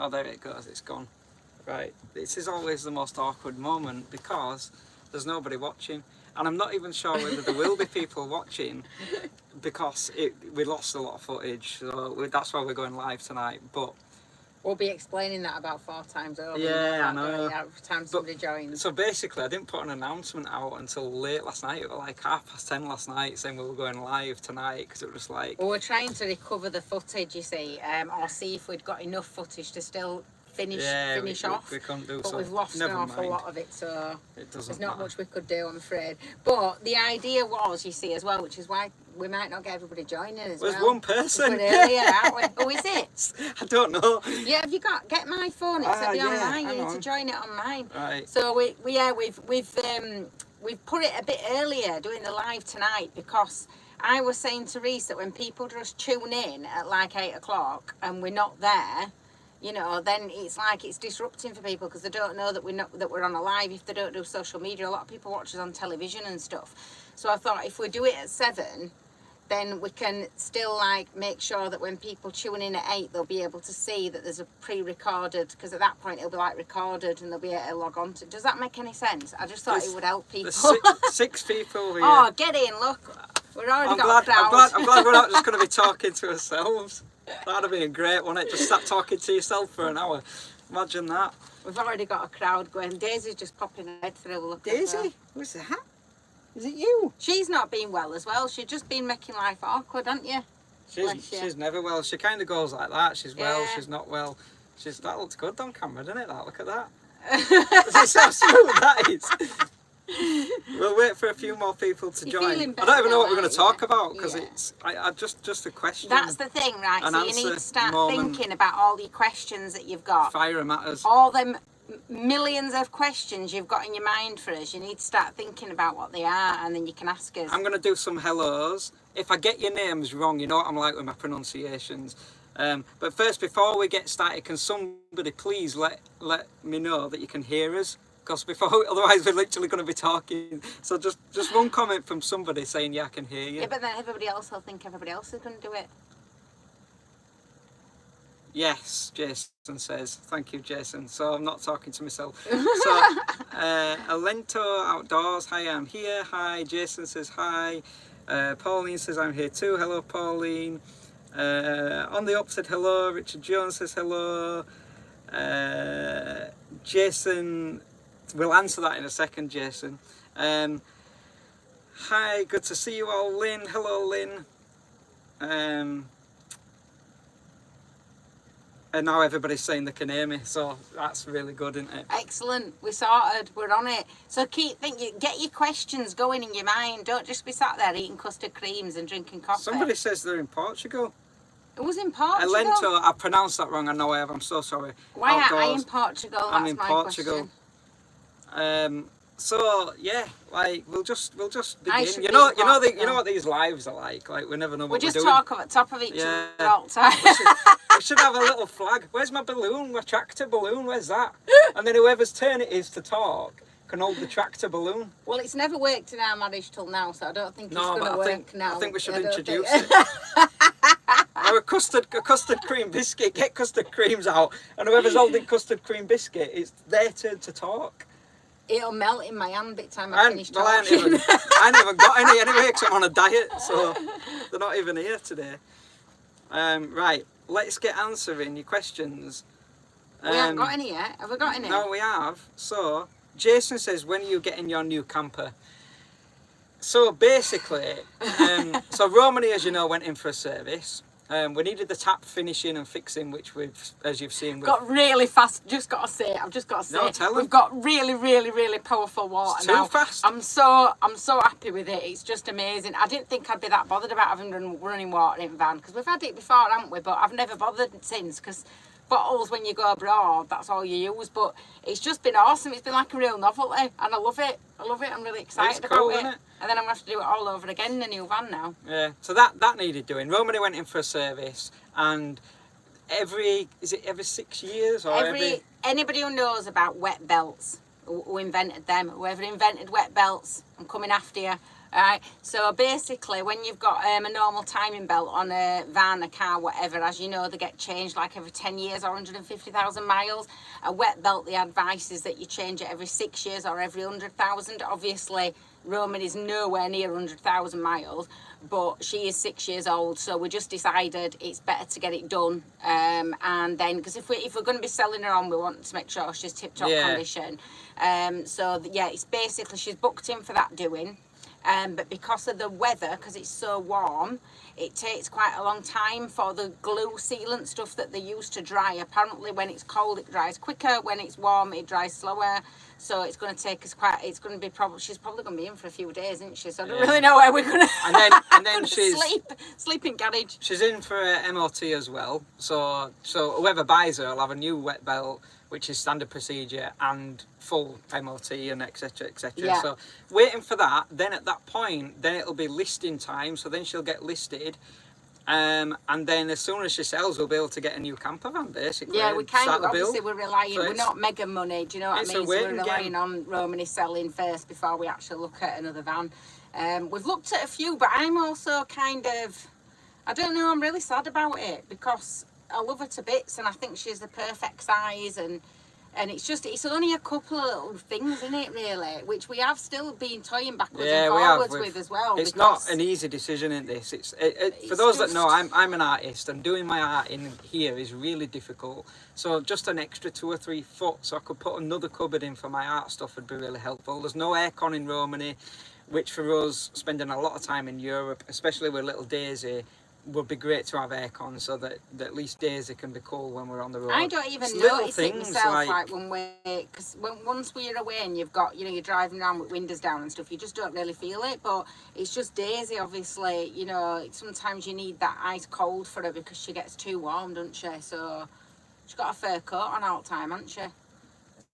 Oh, there it goes, it's gone. Right, this is always the most awkward moment because there's nobody watching. And I'm not even sure whether there will be people watching because we lost a lot of footage. So that's why we're going live tonight. But we'll be explaining that about 4 times over. Yeah, I know. Every time somebody joins. So basically, I didn't put an announcement out until late last night. It was like 10:30 last night saying we were going live tonight because it was like... Well, we're trying to recover the footage, you see, or see if we'd got enough footage to still finish off. We can't do but so. We've lost an awful lot of it, so there's not much we could do, I'm afraid. But the idea was, you see, as well, which is why we might not get everybody joining as well. There's one person. Earlier, aren't we? Oh, is it? I don't know. Yeah, have you get my phone? It's on mine. You need to join it on mine. Right. So we've put it a bit earlier doing the live tonight because I was saying to Reese that when people just tune in at like 8 o'clock and we're not there, you know, then it's like it's disrupting for people because they don't know that we're on a live if they don't do social media. A lot of people watch us on television and stuff. So I thought if we do it at 7, then we can still like make sure that when people tune in at 8, they'll be able to see that there's a pre-recorded, because at that point it'll be like recorded and they'll be able to log on to. Does that make any sense? I just thought it would help people. There's six people here. Oh, get in! Look, we're already got a crowd. I'm glad we're not just going to be talking to ourselves. That'd have been great, wouldn't it? Just start talking to yourself for an hour. Imagine that. We've already got a crowd going. Daisy's just popping her head through. Look, Daisy? Who's that? Is it you? She's not been well as well. She's just been making life awkward, hasn't you? She's never well. She kind of goes like that. She's well, she's not well. That looks good on camera, doesn't it? Look at that. Does it how smooth that is? We'll wait for a few more people to join. I don't even know what we're going to talk about because it's just a question. That's the thing, right? So you need to start thinking about all the questions that you've got. Fire them at us. All them millions of questions you've got in your mind for us. You need to start thinking about what they are, and then you can ask us. I'm going to do some hellos. If I get your names wrong, you know what I'm like with my pronunciations. But first, before we get started, can somebody please let me know that you can hear us? Because otherwise we're literally going to be talking. So just one comment from somebody saying, yeah, I can hear you. Yeah, but then everybody else will think everybody else is going to do it. Yes, Jason says. Thank you, Jason. So I'm not talking to myself. So, Alento Outdoors, hi, I'm here. Hi, Jason says hi. Pauline says I'm here too. Hello, Pauline. On the Up said hello. Richard Jones says hello. Jason... We'll answer that in a second, Jason. Hi, good to see you all. Lynn, hello, Lynn. And now everybody's saying they can hear me, so that's really good, isn't it? Excellent. We're sorted. We're on it. So keep thinking. Get your questions going in your mind. Don't just be sat there eating custard creams and drinking coffee. Somebody says they're in Portugal. It was in Portugal. Alento, I pronounced that wrong. I know I have. I'm so sorry. Why are I in Portugal? That's I'm in my Portugal. Question. So yeah, like we'll just begin. You know what these lives are like. Like we never know what we're doing. We just talk at the top of each other all the time. we should have a little flag. Where's my balloon? My tractor balloon? Where's that? And then whoever's turn it is to talk can hold the tractor balloon. Well, it's never worked in our marriage till now, so I don't think it's going to work now. I think we should introduce it. Or a custard cream biscuit. Get custard creams out, and whoever's holding custard cream biscuit, it's their turn to talk. It'll melt in my hand by the time I finish talking. I ain't even got any anyway because I'm on a diet, so they're not even here today. Right, let's get answering your questions. We haven't got any yet. Have we got any? No, we have. So, Jason says, when are you getting your new camper? So basically, so Romany, as you know, went in for a service. We needed the tap finishing and fixing, which we've, as you've seen, got really fast. I've just got to say, no, tell we've got really, really, really powerful water it's now. Too fast. I'm so happy with it. It's just amazing. I didn't think I'd be that bothered about having running water in van because we've had it before, haven't we? But I've never bothered since because bottles when you go abroad, that's all you use. But it's just been awesome. It's been like a real novelty, and I love it. I'm really excited about it. And then I'm going to have to do it all over again in the new van now. Yeah, so that needed doing. Romany went in for a service, and every 6 years or anybody who knows about wet belts, who invented them, whoever invented wet belts, I'm coming after you. Right, so basically when you've got a normal timing belt on a van, a car, whatever, as you know, they get changed like every 10 years or 150,000 miles. A wet belt, the advice is that you change it every 6 years or every 100,000. Obviously, Roman is nowhere near 100,000 miles, but she is 6 years old, so we just decided it's better to get it done. And then, because if we're going to be selling her on, we want to make sure she's tip-top condition. Yeah, it's basically, she's booked in for that doing. But because of the weather, because it's so warm, it takes quite a long time for the glue sealant stuff that they use to dry. Apparently when it's cold it dries quicker, when it's warm it dries slower. So it's going to take us she's probably going to be in for a few days, isn't she? So I don't really know where we're going to and then she's sleep in garage. She's in for a MOT as well. So whoever buys her will have a new wet belt, which is standard procedure, and full MOT and etc. etc. Yeah. So waiting for that. Then at that point, then it'll be listing time. So then she'll get listed. And then as soon as she sells, we'll be able to get a new camper van, basically. Yeah, we kind of, obviously build. we're relying, So we're not mega money, do you know what I mean? So we're relying on Romany selling first before we actually look at another van. We've looked at a few, but I'm also kind of, I don't know, I'm really sad about it because I love her to bits and I think she's the perfect size, and it's only a couple of little things in it really, which we have still been toying backwards and forwards with as well. It's not an easy decision in this. For those that know, I'm an artist, and doing my art in here is really difficult. So just an extra 2 or 3 foot, so I could put another cupboard in for my art stuff would be really helpful. There's no aircon in Romany, which for us, spending a lot of time in Europe, especially with little Daisy, would be great to have aircon, so that at least Daisy can be cool when we're on the road. I don't even notice it myself, like when because once we're away and you've got, you know, you're driving around with windows down and stuff, you just don't really feel it. But it's just Daisy, obviously, you know, sometimes you need that ice cold for her because she gets too warm, doesn't she? So she's got a fur coat on all the time, hasn't she?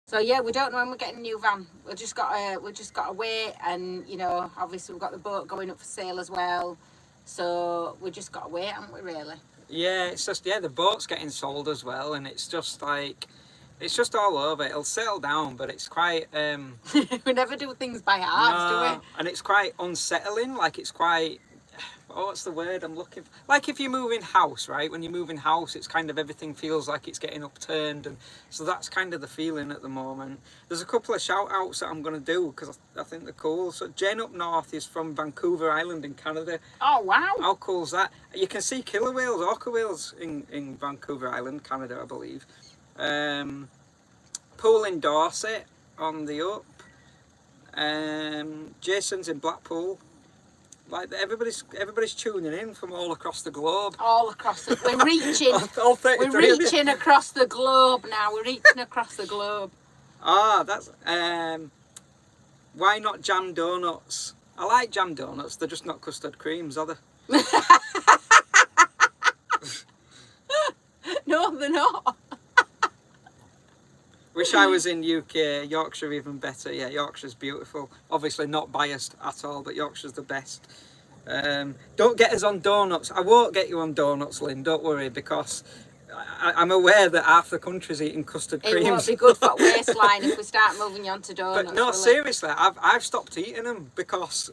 So yeah, we don't know when we're getting a new van. We just got to wait, and you know, obviously we've got the boat going up for sale as well. So we just got to wait, haven't we, really? Yeah, it's just, the boat's getting sold as well, and it's just like, it's just all over. It'll settle down, but it's quite... we never do things by halves, do we? And it's quite unsettling, like it's quite... Oh, what's the word I'm looking for? Like if you move in house, right? When you move in house, it's kind of everything feels like it's getting upturned, and so that's kind of the feeling at the moment. There's a couple of shout outs that I'm going to do because I think they're cool. So Jen up north is from Vancouver Island in Canada. Oh wow! How cool is that? You can see killer whales, orca whales in Vancouver Island, Canada, I believe. Pool in Dorset on the up. Jason's in Blackpool. Like everybody's tuning in from all across the globe. All across the, we're reaching. We're reaching across the globe now. We're reaching across the globe. Ah, that's why not jam donuts? I like jam donuts. They're just not custard creams, are they? No, they're not. Wish I was in UK. Yorkshire even better. Yeah, Yorkshire's beautiful. Obviously not biased at all, but Yorkshire's the best. Don't get us on donuts. I won't get you on donuts, Lynn. Don't worry, because I'm aware that half the country's eating custard creams. It won't be good for waistline if we start moving you on to donuts. But no, seriously, I've stopped eating them because...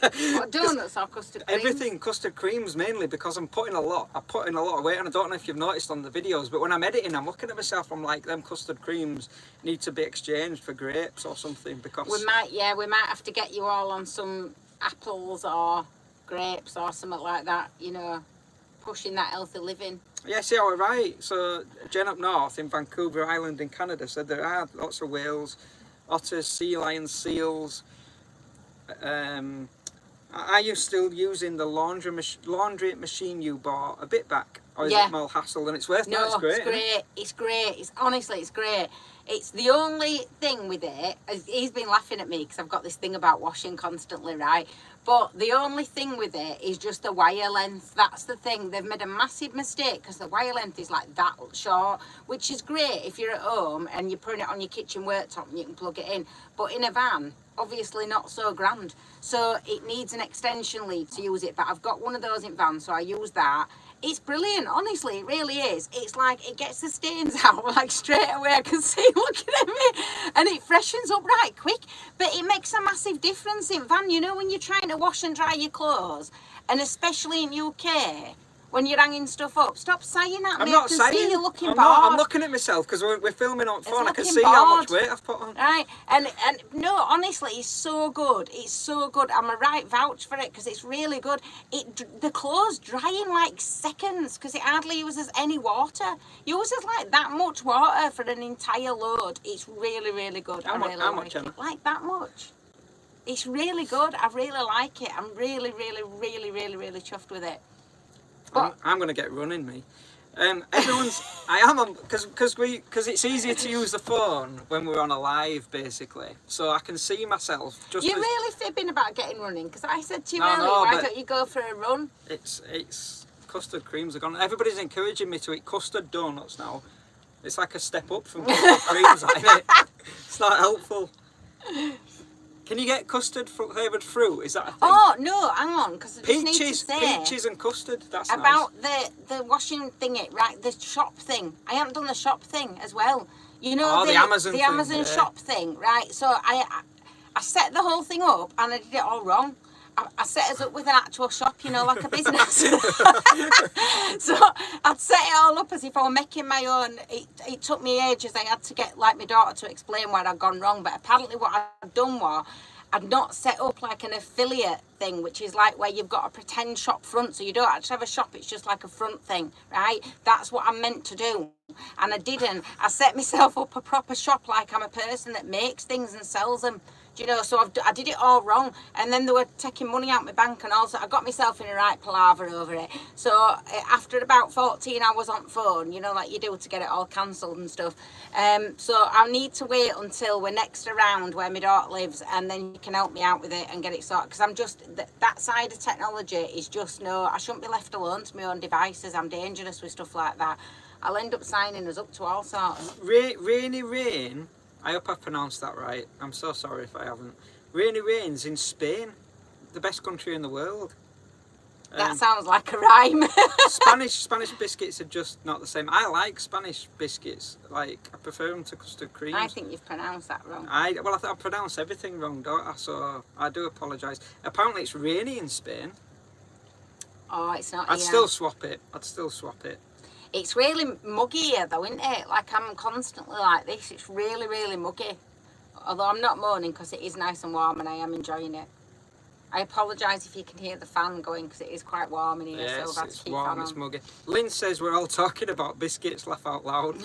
What, donuts or custard creams? Everything, custard creams mainly, because I'm putting a lot of weight, and I don't know if you've noticed on the videos, but when I'm editing, I'm looking at myself, I'm like, them custard creams need to be exchanged for grapes or something, because... We might have to get you all on some apples or grapes or something like that, you know, pushing that healthy living. Yeah, see how we're right. So Jen up north in Vancouver Island in Canada said there are lots of whales, otters, sea lions, seals. Are you still using the laundry machine you bought a bit back, or is it more hassle than it's worth? No, it's great. It's great. It's honestly, it's great. It's the only thing with it. He's been laughing at me because I've got this thing about washing constantly, right? But the only thing with it is just the wire length. That's the thing. They've made a massive mistake because the wire length is like that short, which is great if you're at home and you're putting it on your kitchen worktop and you can plug it in. But in a van, obviously not so grand. So it needs an extension lead to use it. But I've got one of those in van, so I use that. It's brilliant, honestly, it really is. It's like it gets the stains out like straight away. I can see looking at me, and it freshens up right quick. But it makes a massive difference in van. You know, when you're trying to wash and dry your clothes, and especially in UK. When you're hanging stuff up, stop saying that. I'm not saying. See you looking bored. I'm looking at myself because we're filming on phone. I can see how much weight I've put on. Right, and no, honestly, it's so good. It's so good. I'm a right vouch for it because it's really good. The clothes dry in like seconds because it hardly uses any water. Uses like that much water for an entire load. It's really, really good. How much? Like that much. It's really good. I really like it. I'm really, really, really, really, really chuffed with it. I'm going to get running, me. I am on, because it's easier to use the phone when we're on a live, basically. So I can see myself. You're really fibbing about getting running, because I said to you earlier, why don't you go for a run? It's custard creams are gone. Everybody's encouraging me to eat custard donuts now. It's like a step up from custard creams, isn't it? It's not helpful. Can you get custard flavoured fruit? Is that a thing? Oh no, hang on, because I just need to say peaches and custard. That's about nice. the washing thingy, right? The shop thing. I haven't done the shop thing as well. You know the Amazon the thing, Amazon shop thing, right? So I set the whole thing up and I did it all wrong. I set us up with an actual shop, you know, like a business. So I'd set it all up as if I were making my own. It took me ages. I had to get like my daughter to explain where I'd gone wrong. But apparently what I'd done was I'd not set up like an affiliate thing, which is like where you've got a pretend shop front. So you don't actually have a shop. It's just like a front thing, right? That's what I'm meant to do. And I didn't. I set myself up a proper shop like I'm a person that makes things and sells them. You know, so I did it all wrong, and then they were taking money out my bank, and also I got myself in a right palaver over it. So after about 14 hours on phone, you know, like you do to get it all cancelled and stuff. So I'll need to wait until we're next around where my daughter lives, and then you can help me out with it and get it sorted. Because I'm just that side of technology is just I shouldn't be left alone to my own devices. I'm dangerous with stuff like that. I'll end up signing us up to all sorts. Rainy Rain. I hope I've pronounced that right. I'm so sorry if I haven't. Rainy Rain's in Spain, the best country in the world. That sounds like a rhyme. Spanish biscuits are just not the same. I like Spanish biscuits. Like, I prefer them to custard creams. I think you've pronounced that wrong. I pronounce everything wrong, don't I? So I do apologise. Apparently it's rainy in Spain. Oh, it's not. I'd still swap it. It's really muggy here though, isn't it? Like I'm constantly like this. It's really, really muggy. Although I'm not moaning because it is nice and warm and I am enjoying it. I apologise if you can hear the fan going because it is quite warm in here. Yes, so I've had to it's keep warm, it's muggy. Lynn says we're all talking about biscuits, laugh out loud.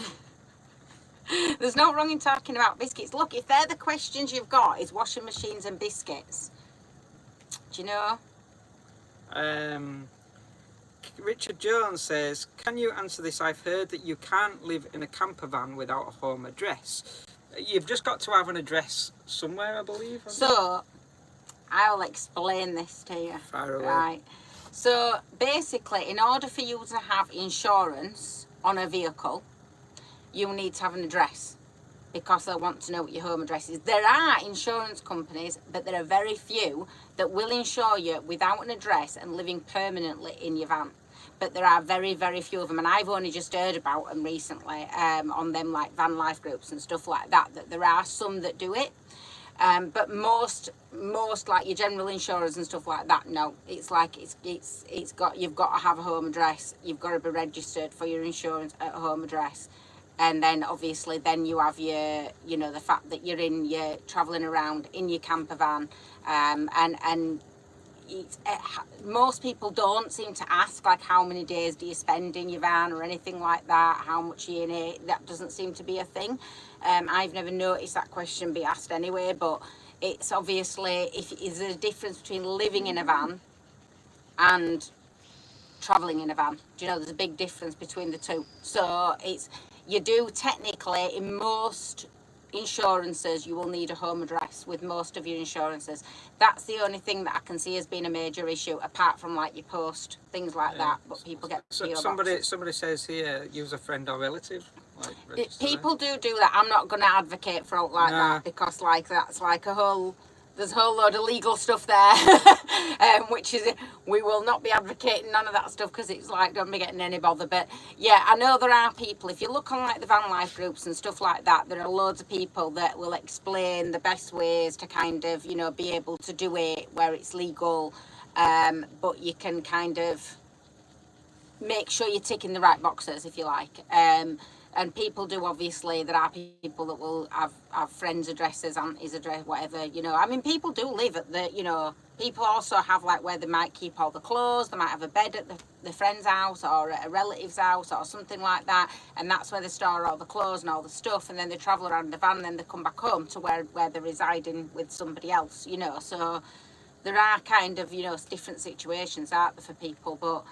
There's no wrong in talking about biscuits. Look, if they're the questions you've got, is washing machines and biscuits. Do you know? Richard Jones says, can you answer this? I've heard that you can't live in a camper van without a home address. You've just got to have an address somewhere, I believe. So, I'll explain this to you. Fire away. Right. So, basically, in order for you to have insurance on a vehicle, you need to have an address because they want to know what your home address is. There are insurance companies, but there are very few that will insure you without an address and living permanently in your van. But there are very, very few of them, and I've only just heard about them recently on them like van life groups and stuff like that. That there are some that do it, but most like your general insurers and stuff like that, no. It's like you've got to have a home address. You've got to be registered for your insurance at a home address. And then obviously then you have your, you know, the fact that you're travelling around in your camper van, and most people don't seem to ask like how many days do you spend in your van or anything like that, how much are you in it. That doesn't seem to be a thing. I've never noticed that question be asked anyway, but it's obviously, is there a difference between living in a van and travelling in a van? Do you know there's a big difference between the two? So you do technically, in most insurances, you will need a home address with most of your insurances. That's the only thing that I can see as being a major issue, apart from like your post, things like that. But people get somebody says here, use a friend or relative. Like people do that. I'm not going to advocate for it like that because like that's like a whole there's a whole load of legal stuff there, which is, we will not be advocating none of that stuff because it's like, don't be getting any bother. But yeah, I know there are people, if you look on like the van life groups and stuff like that, there are loads of people that will explain the best ways to kind of, you know, be able to do it where it's legal, but you can kind of make sure you're ticking the right boxes, if you like. And people do, obviously, there are people that will have friends' addresses, auntie's address, whatever, you know. I mean, people do live at the, you know, people also have like where they might keep all the clothes, they might have a bed at the friend's house or at a relative's house or something like that, and that's where they store all the clothes and all the stuff, and then they travel around the van and then they come back home to where they're residing with somebody else, you know. So there are kind of, you know, different situations, aren't there, for people, but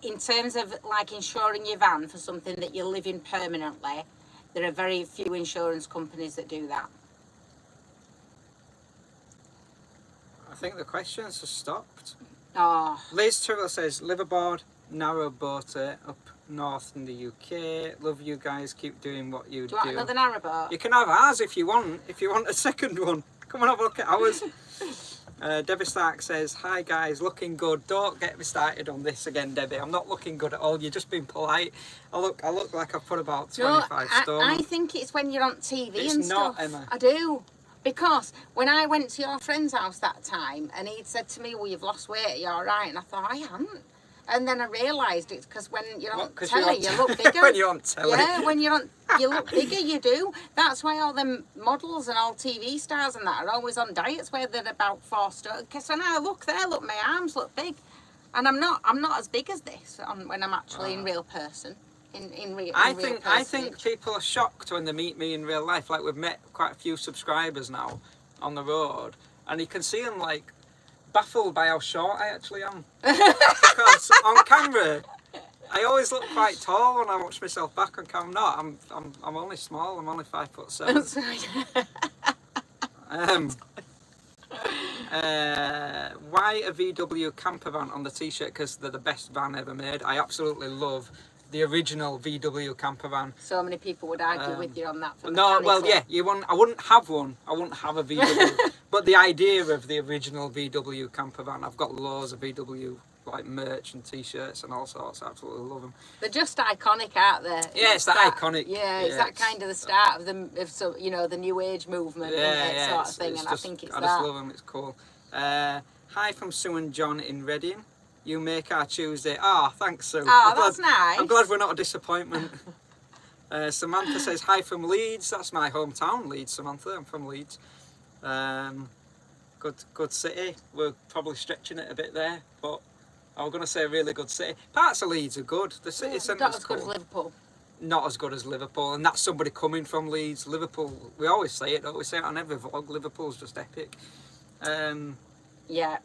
in terms of like insuring your van for something that you live in permanently, there are very few insurance companies that do that. I think the questions have stopped. Oh, Liz Turrell says, liveaboard, narrow boater up north in the UK. Love you guys, keep doing what you do. do you want another narrowboat? You can have ours if you want a second one. Come and have a look at ours. Debbie Stark says, hi guys, looking good. Don't get me started on this again, Debbie. I'm not looking good at all. You're just being polite. I look like I've put about 25 stone. I think it's when you're on TV It's and not, stuff. Emma. I do. Because when I went to your friend's house that time and he'd said to me, well, you've lost weight, are you all right? And I thought, I haven't. And then I realised it's because when you're on telly, you look bigger. When you're on telly. Yeah, when you're on, you look bigger, you do. That's why all them models and all TV stars and that are always on diets where they're about 4 stone. Because when I look there, look, my arms look big. And I'm not as big as this when I'm actually in real person. I think people are shocked when they meet me in real life. Like, we've met quite a few subscribers now on the road, and you can see them like baffled by how short I actually am. Because on camera, I always look quite tall when I watch myself back on camera. No, I'm only small. I'm only 5'7". That's right. Why a VW camper van on the t-shirt? Because they're the best van ever made. I absolutely love the original VW camper van. So many people would argue with you on that. No, well, yeah, I wouldn't have one. I wouldn't have a VW. But the idea of the original VW camper van, I've got loads of VW like merch and t-shirts and all sorts. I absolutely love them. They're just iconic, aren't they? Yeah, it's that iconic. Yeah, it's that kind of the start of the new age movement, sort of thing. And I think it's that. I just love them. It's cool. Hi from Sue and John in Reading. You make our Tuesday. Oh, thanks, Sue. Oh, that's nice. I'm glad we're not a disappointment. Samantha says, hi from Leeds. That's my hometown, Leeds, Samantha. I'm from Leeds. Good city. We're probably stretching it a bit there, but I was going to say a really good city. Parts of Leeds are good. The city centre's not as cool. good as Liverpool. Not as good as Liverpool, and that's somebody coming from Leeds. Liverpool, we always say it, don't we? Say it on every vlog. Liverpool's just epic. Yeah.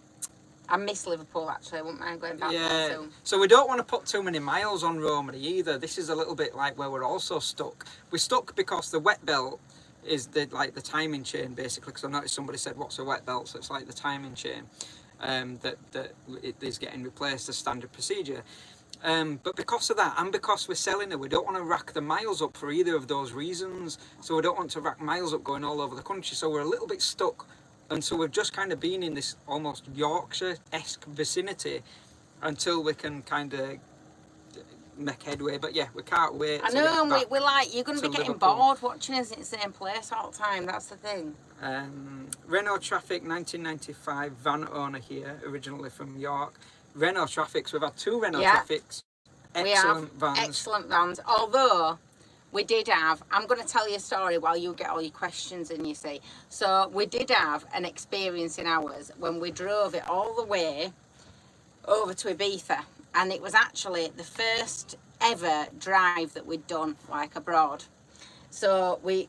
I miss Liverpool, actually. I wouldn't mind going back there soon. So we don't want to put too many miles on Romany either. This is a little bit like where we're also stuck. We're stuck because the wet belt is the timing chain, basically, because I noticed somebody said, what's a wet belt? So it's like the timing chain that it is getting replaced as standard procedure. But because of that, and because we're selling it, we don't want to rack the miles up for either of those reasons. So we don't want to rack miles up going all over the country. So we're a little bit stuck. And so we've just kind of been in this almost Yorkshire-esque vicinity until we can kind of make headway. But yeah, we can't wait. I know, and we're like, you're going to be getting bored watching us in the same place all the time. That's the thing. Renault Traffic 1995 van owner here, originally from York. Renault Traffics, we've had 2 Renault Traffics. Excellent vans. Excellent vans. Although we did have, I'm going to tell you a story while you get all your questions in, you see. So we did have an experience in ours when we drove it all the way over to Ibiza. And it was actually the first ever drive that we'd done, like, abroad. So we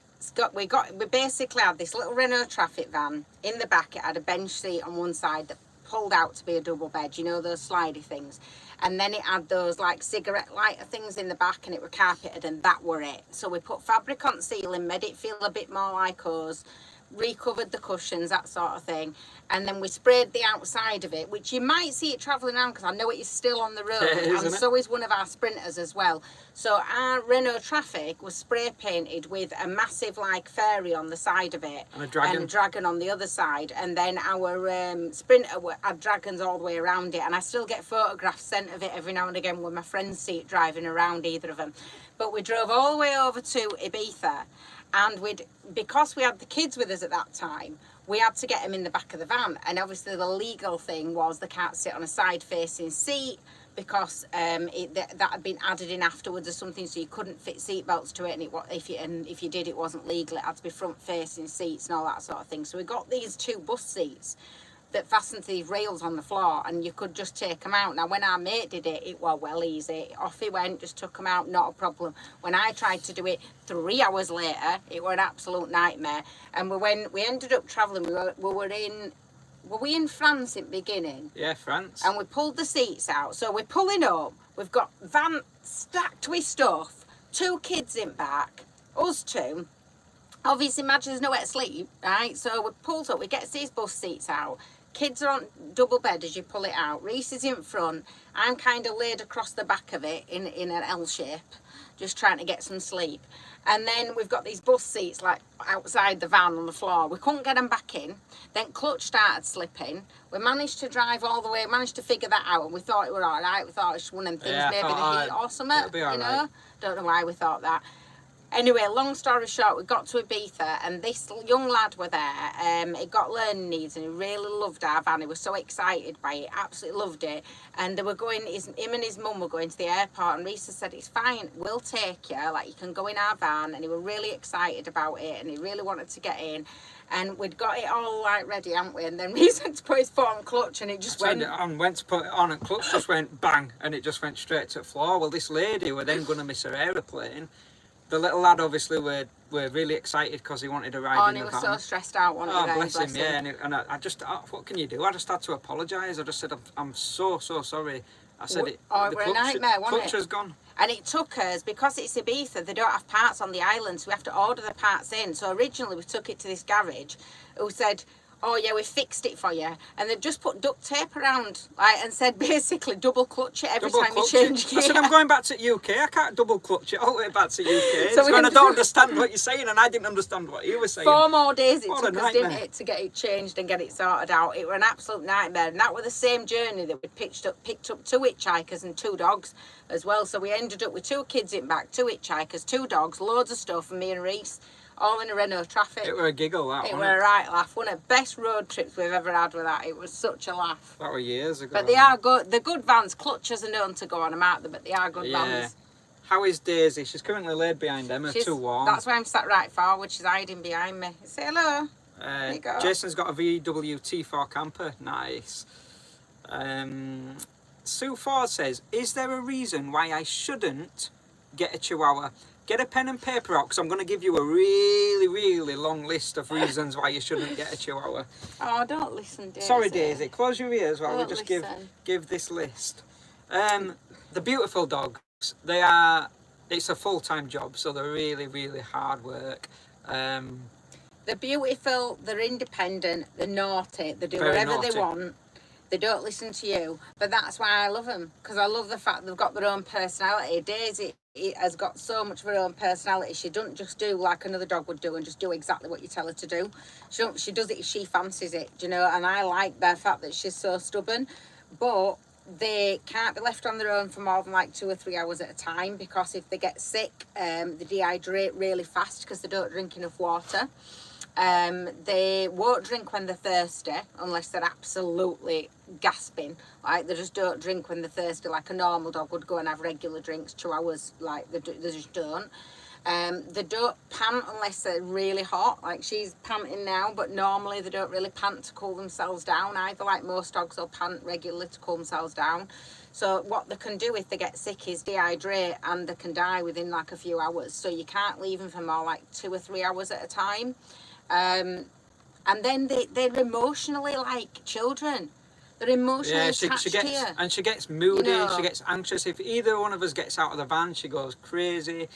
basically had this little Renault Traffic van. In the back, it had a bench seat on one side that pulled out to be a double bed, you know, those slidey things. And then it had those like cigarette lighter things in the back, and it were carpeted, and that were it. So we put fabric on ceiling, made it feel a bit more like us, recovered the cushions, that sort of thing, and then we sprayed the outside of it, which you might see it travelling around because I know it is still on the road, and so is one of our Sprinters as well. So our Renault Traffic was spray painted with a massive like fairy on the side of it and a dragon on the other side, and then our Sprinter had dragons all the way around it, and I still get photographs sent of it every now and again when my friends see it driving around, either of them. But we drove all the way over to Ibiza, and because we had the kids with us at that time, we had to get them in the back of the van, and obviously the legal thing was they can't sit on a side facing seat because that had been added in afterwards or something, so you couldn't fit seat belts to it, and if you did, it wasn't legal. It had to be front facing seats and all that sort of thing. So we got these 2 bus seats that fastened to these rails on the floor, and you could just take them out. Now when our mate did it, it was well easy. Off he went, just took them out, not a problem. When I tried to do it 3 hours later, it was an absolute nightmare. And we ended up travelling, were we in France in the beginning? Yeah, France. And we pulled the seats out. So we're pulling up, we've got van stacked with stuff, 2 kids in back, us 2. Obviously, imagine there's nowhere to sleep, right? So we pulled up, we get these bus seats out. Kids are on double bed as you pull it out. Reese is in front. I'm kind of laid across the back of it in an L shape, just trying to get some sleep. And then we've got these bus seats like outside the van on the floor. We couldn't get them back in. Then clutch started slipping. We managed to drive all the way, managed to figure that out, and we thought it were all right. We thought it was one of them things, maybe the heat or something, you know? Don't know why we thought that. Anyway, long story short, we got to Ibiza, and this young lad were there. He got learning needs, and he really loved our van. He was so excited by it, absolutely loved it. And they were going, him and his mum were going to the airport, and Risa said, "It's fine, we'll take you. Like, you can go in our van." And he was really excited about it, and he really wanted to get in. And we'd got it all like ready, hadn't we? And then Risa had to put his foot on clutch, and it just went. Went to put it on, and clutch just went bang, and it just went straight to the floor. Well, this lady were then going to miss her aeroplane. The little lad obviously were really excited because he wanted to ride in the van. And he was so stressed out, wasn't he? Oh, bless him, yeah. And I just, what can you do? I just had to apologise. I just said, I'm so sorry. I said it was a nightmare, wasn't it? Clutch has gone. And it took us, because it's Ibiza, they don't have parts on the island, so we have to order the parts in. So originally we took it to this garage who said, "Oh yeah, we fixed it for you," and they just put duct tape around, like, and said basically double clutch it every time you change gear. I said, "I'm going back to UK. I can't double clutch it all the way back to UK." So I don't understand what you're saying, and I didn't understand what you were saying. 4 more days it took us, didn't it, to get it changed and get it sorted out. It was an absolute nightmare, and that was the same journey that we picked up 2 hitchhikers and 2 dogs as well. So we ended up with 2 kids in back, 2 hitchhikers, 2 dogs, loads of stuff, and me and Reese. All in a Renault Traffic. It were a giggle, that It were a right laugh. One of the best road trips we've ever had with that. It was such a laugh. That were years ago. But they are good. The good vans. Clutches are known to go on them, aren't they? But they are good vans. How is Daisy? She's currently laid behind Emma, too warm. That's why I'm sat right forward. She's hiding behind me. Say hello. There you go. Jason's got a VW T4 camper. Nice. Sue Ford says, "Is there a reason why I shouldn't get a Chihuahua?" Get a pen and paper out, because I'm going to give you a really long list of reasons why you shouldn't get a Chihuahua. Oh, don't listen, Daisy. Sorry, Daisy. Close your ears while we just give this list. The beautiful dogs, it's a full-time job, so they're really hard work. They're beautiful, they're independent, they're naughty, they do whatever they want. They don't listen to you, but that's why I love them, because I love the fact they've got their own personality. Daisy has got so much of her own personality. She doesn't just do like another dog would do and just do exactly what you tell her to do. She does it if she fancies it, you know, and I like the fact that she's so stubborn. But they can't be left on their own for more than like 2 or 3 hours at a time, because if they get sick, they dehydrate really fast because they don't drink enough water. They won't drink when they're thirsty unless they're absolutely gasping. Like, they just don't drink when they're thirsty like a normal dog would go and have regular drinks. Chihuahuas, like, they just don't. They don't pant unless they're really hot. Like, she's panting now, but normally they don't really pant to cool themselves down either. Like, most dogs will pant regularly to cool themselves down. So what they can do if they get sick is dehydrate, and they can die within like a few hours. So you can't leave them for more like 2 or 3 hours at a time. And then they're emotionally like children. They're emotionally attached to you. And she gets moody, you know. She gets anxious. If either one of us gets out of the van, she goes crazy.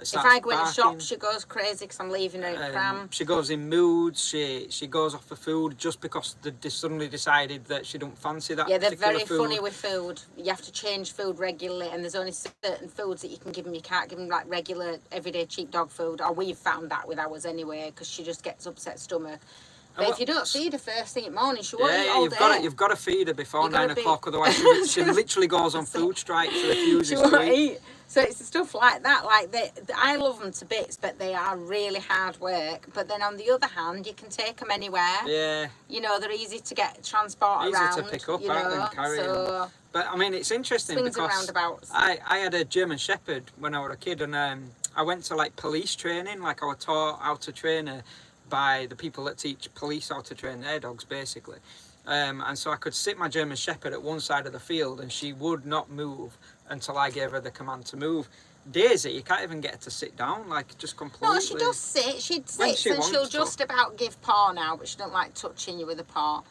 If I go in a shop, she goes crazy because I'm leaving her in cram. She goes in moods. She goes off for food just because they suddenly decided that she don't fancy that. Yeah, they're particular very food. funny with food. You have to change food regularly, and there's only certain foods that you can give them. You can't give them like regular, everyday cheap dog food. Or we've found that with ours anyway, because she just gets upset stomach. But if you don't feed her first thing in the morning, she won't eat all day. You've got to feed her before 9 o'clock, otherwise she literally goes on food strike. She refuses to eat. So it's stuff like that. Like I love them to bits, but they are really hard work. But then on the other hand, you can take them anywhere. Yeah. You know, they're easy to get transport around. Easy to pick up, and carry. So but I mean, it's interesting swings because and roundabouts. I had a German Shepherd when I was a kid, and I went to like police training. Like I was taught how to train her by the people that teach police how to train their dogs, basically. And so I could sit my German Shepherd at one side of the field, and she would not move until I gave her the command to move. Daisy, you can't even get her to sit down, like just completely. No, she does sit. She'd sit, and she'll just about give paw now, but she don't like touching you with a paw.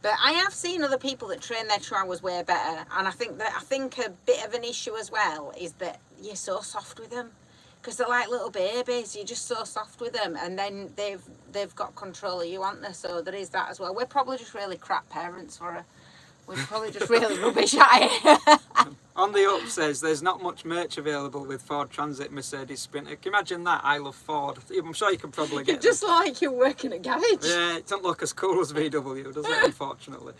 But I have seen other people that train their chihuahuas way better, and I think a bit of an issue as well is that you're so soft with them. Because they're like little babies, you're just so soft with them, and then they've got control of you, aren't they? So there is that as well. We're probably just really crap parents for her. We're probably just really rubbish at it. On the up says there's not much merch available with Ford Transit Mercedes Sprinter. Can you imagine that? I love Ford. I'm sure you can probably get just like you're working at garage. Yeah, it doesn't look as cool as VW, does it, unfortunately?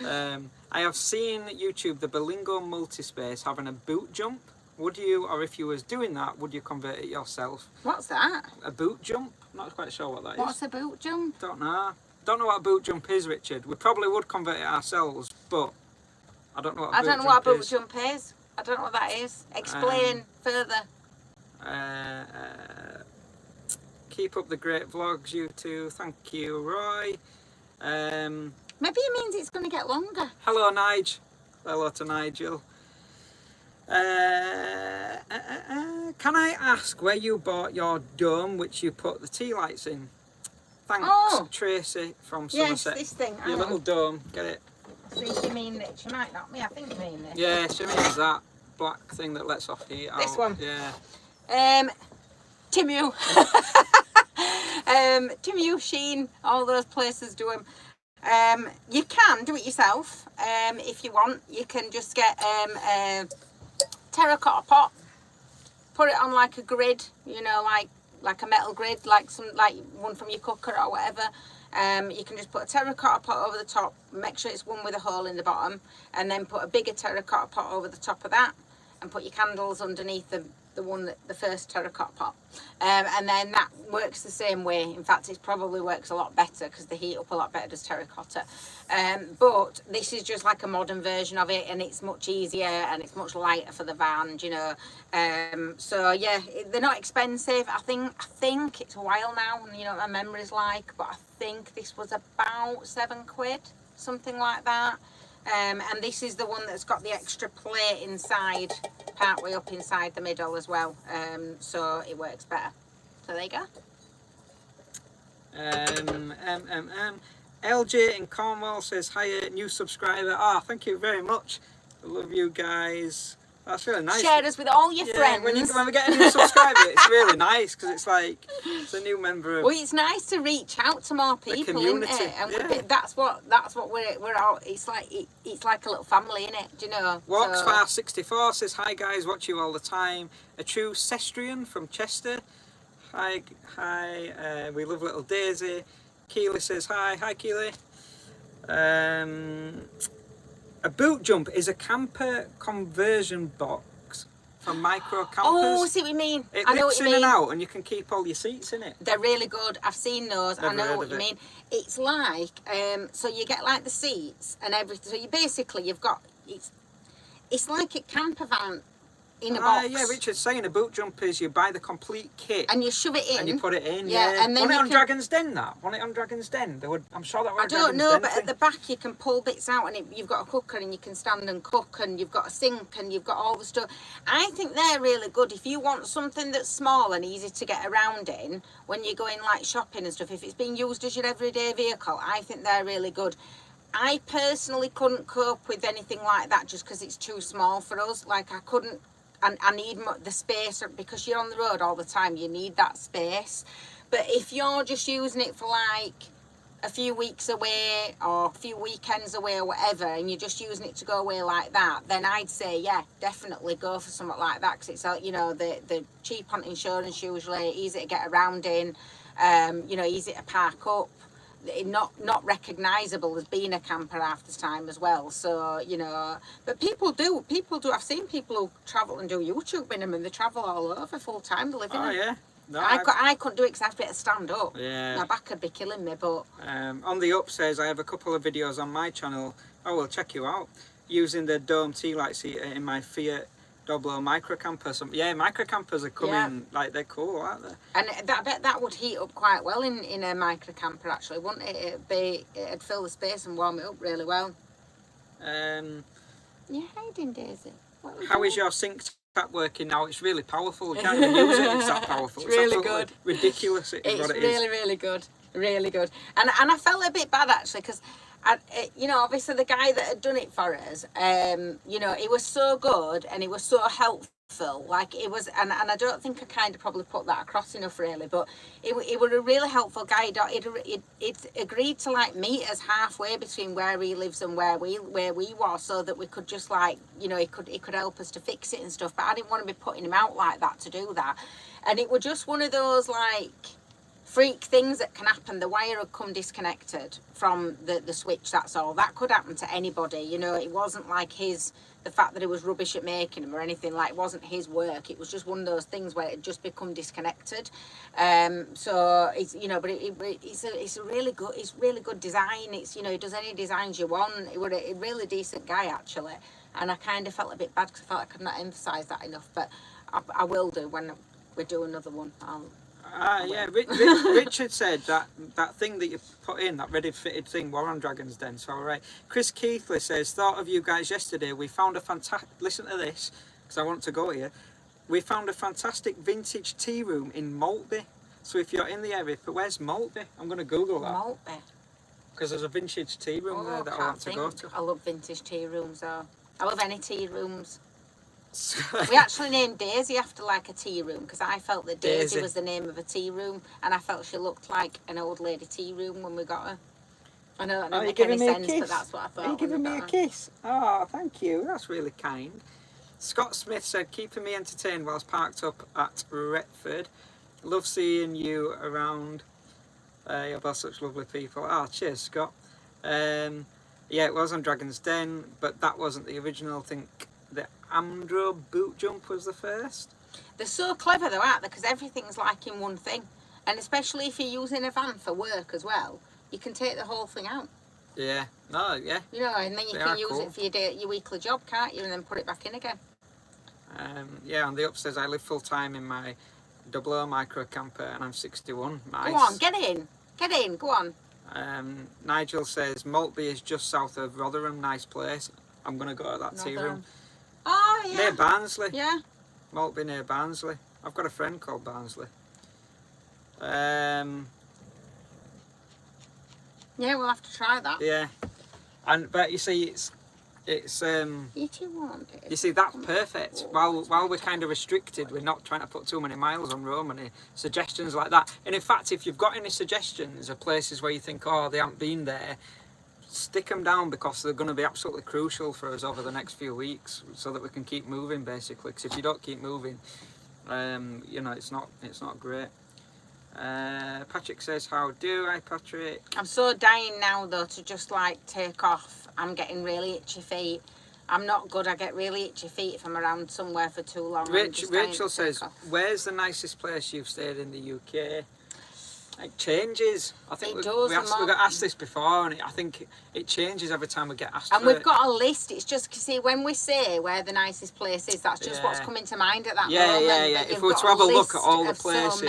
I have seen YouTube the Berlingo Multispace having a boot jump. Would you, or if you was doing that, would you convert it yourself? What's that? A boot jump? Not quite sure what that is. What's a boot jump? Don't know. Don't know what a boot jump is, Richard. We probably would convert it ourselves, but I don't know what a boot jump is. I don't know what a boot jump is. I don't know what that is. Explain further. Keep up the great vlogs, you two. Thank you, Roy. Maybe it means it's going to get longer. Hello, Nigel. Hello to Nigel. Can I ask where you bought your dome which you put the tea lights in? Thanks, Tracy from Somerset. Yes, this thing. Your little dome, get it? So you mean that she might not me? I think you mean this. Yeah, she means that black thing that lets off heat. This one. Yeah. Timu. Timu, Sheen, all those places do them. You can do it yourself if you want. You can just get a terracotta pot, put it on like a grid, you know, like a metal grid, like one from your cooker or whatever. You can just put a terracotta pot over the top, make sure it's one with a hole in the bottom, and then put a bigger terracotta pot over the top of that, and put your candles underneath the first terracotta pot, and then that works the same way. In fact, it probably works a lot better because they heat up a lot better as terracotta. But this is just like a modern version of it, and it's much easier and it's much lighter for the van, you know. So yeah, they're not expensive. I think it's a while now, and you know what my memory's like, but I think this was about £7, something like that. And this is the one that's got the extra plate inside, part way up inside the middle as well, so it works better. So there you go. LJ in Cornwall says, hiya, new subscriber. Thank you very much. I love you guys. That's really nice. Share us with all your friends. When we get a new subscriber, it's really nice because it's like it's a new member of. Well, it's nice to reach out to more people, isn't it? And that's what we're all. It's like a little family, isn't it? Do you know? Walksfar64 says, hi guys, watch you all the time. A true Cestrian from Chester. Hi. We love little Daisy. Keely says hi Keely. A boot jump is a camper conversion box for micro campers. Oh, I see what you mean. I know what you mean. And out, and you can keep all your seats in it. They're really good. I've seen those. I know what you mean. It's like so you get like the seats and everything. So you've got it's like a camper van in a box. Yeah, Richard's saying a boot jump is you buy the complete kit and you shove it in and you put it in. Yeah, and then Wasn't it on Dragon's Den? Wasn't it on Dragon's Den? I'm sure that was. I don't know, but at the back you can pull bits out, and you've got a cooker, and you can stand and cook, and you've got a sink, and you've got all the stuff. I think they're really good if you want something that's small and easy to get around in when you're going like shopping and stuff. If it's being used as your everyday vehicle, I think they're really good. I personally couldn't cope with anything like that just because it's too small for us. Like I I need the space, because you're on the road all the time. You need that space. But if you're just using it for like a few weeks away or a few weekends away or whatever, and you're just using it to go away like that, then I'd say, yeah, definitely go for something like that, because it's, you know, the cheap on insurance usually, easy to get around in, you know, easy to park up, not recognisable as being a camper half the time as well. So, you know, but people do. I've seen people who travel and do YouTube in them, and they travel all over full time. They live in them. yeah. No, I couldn't do it because I have to be able to stand up. Yeah. My back would be killing me, but... On the up says, I have a couple of videos on my channel. I will check you out. Using the dome tea light seat in my Fiat Doblo micro camper. Yeah, micro campers are coming, like they're cool, aren't they? And I bet that would heat up quite well in a micro camper, actually, wouldn't it? It'd fill the space and warm it up really well. You're hiding, Daisy. How is your sync tap working now? It's really powerful. You can't even use it. It's that powerful. It's really good. Ridiculous. It's really good. Really good. And I felt a bit bad actually, because you know, obviously the guy that had done it for us, you know, he was so good and he was so helpful. Like it was, and I don't think I kind of probably put that across enough really, but he was a really helpful guy. He'd agreed to like meet us halfway between where he lives and where we were, so that we could just like, you know, he could help us to fix it and stuff. But I didn't want to be putting him out like that to do that, and it was just one of those like freak things that can happen. The wire had come disconnected from the switch, that's all. That could happen to anybody, you know. It wasn't like the fact that it was rubbish at making them or anything, like it wasn't his work. It was just one of those things where it had just become disconnected. So it's, you know, but it's a really good design. It's, you know, he does any designs you want. It was a really decent guy actually, and I kind of felt a bit bad because I felt I could not emphasise that enough, but I will do when we do another one. Yeah, Richard said that thing that you put in, that ready fitted thing, were on Dragon's Den, so alright. Chris Keithley says, thought of you guys yesterday. We found a fantastic, listen to this, because I want to go here. We found a fantastic vintage tea room in Maltby. So if you're in the area, but where's Maltby? I'm going to Google that. Maltby? Because there's a vintage tea room there that I want to go to. I love vintage tea rooms though. I love any tea rooms. We actually named Daisy after like a tea room, because I felt that Daisy was the name of a tea room, and I felt she looked like an old lady tea room when we got her. I know that doesn't make any sense, but that's what I thought. Are you giving me a kiss? Oh, thank you. That's really kind. Scott Smith said, keeping me entertained whilst parked up at Retford. Love seeing you around. You're both such lovely people. Ah, cheers, Scott. Yeah, it was on Dragon's Den, but that wasn't the original. I think the Amdro boot jump was the first. They're so clever though, aren't they? Because everything's like in one thing, and especially if you're using a van for work as well, you can take the whole thing out. Yeah, no, yeah. You know, and then you can use it for your weekly job, can't you? And then put it back in again. Yeah, on the upstairs, I live full time in my Doblo micro camper, and I'm 61. Nice. Go on, get in, go on. Nigel says Maltby is just south of Rotherham. Nice place. I'm gonna go to that tea room. Oh yeah. Near Barnsley. Yeah. Maltby near Barnsley. I've got a friend called Barnsley. Yeah, we'll have to try that. Yeah, but you see, it's you see, that's perfect. While we're kind of restricted, we're not trying to put too many miles on Romany. Suggestions like that, and in fact, if you've got any suggestions of places where you think, oh, they haven't been there, stick them down, because they're going to be absolutely crucial for us over the next few weeks, so that we can keep moving basically. Because if you don't keep moving, you know, it's not great. Patrick says, how do I, Patrick? I'm so dying now though to just like take off. I'm getting really itchy feet. I'm not good. I get really itchy feet if I'm around somewhere for too long. Rachel says, where's the nicest place you've stayed in the UK? It changes. I think we got asked this before, and I think it changes every time we get asked. And we've got a list. It's just, see, when we say where the nicest place is, that's just what's coming to mind at that moment. Yeah. If we were to have a look at all the places,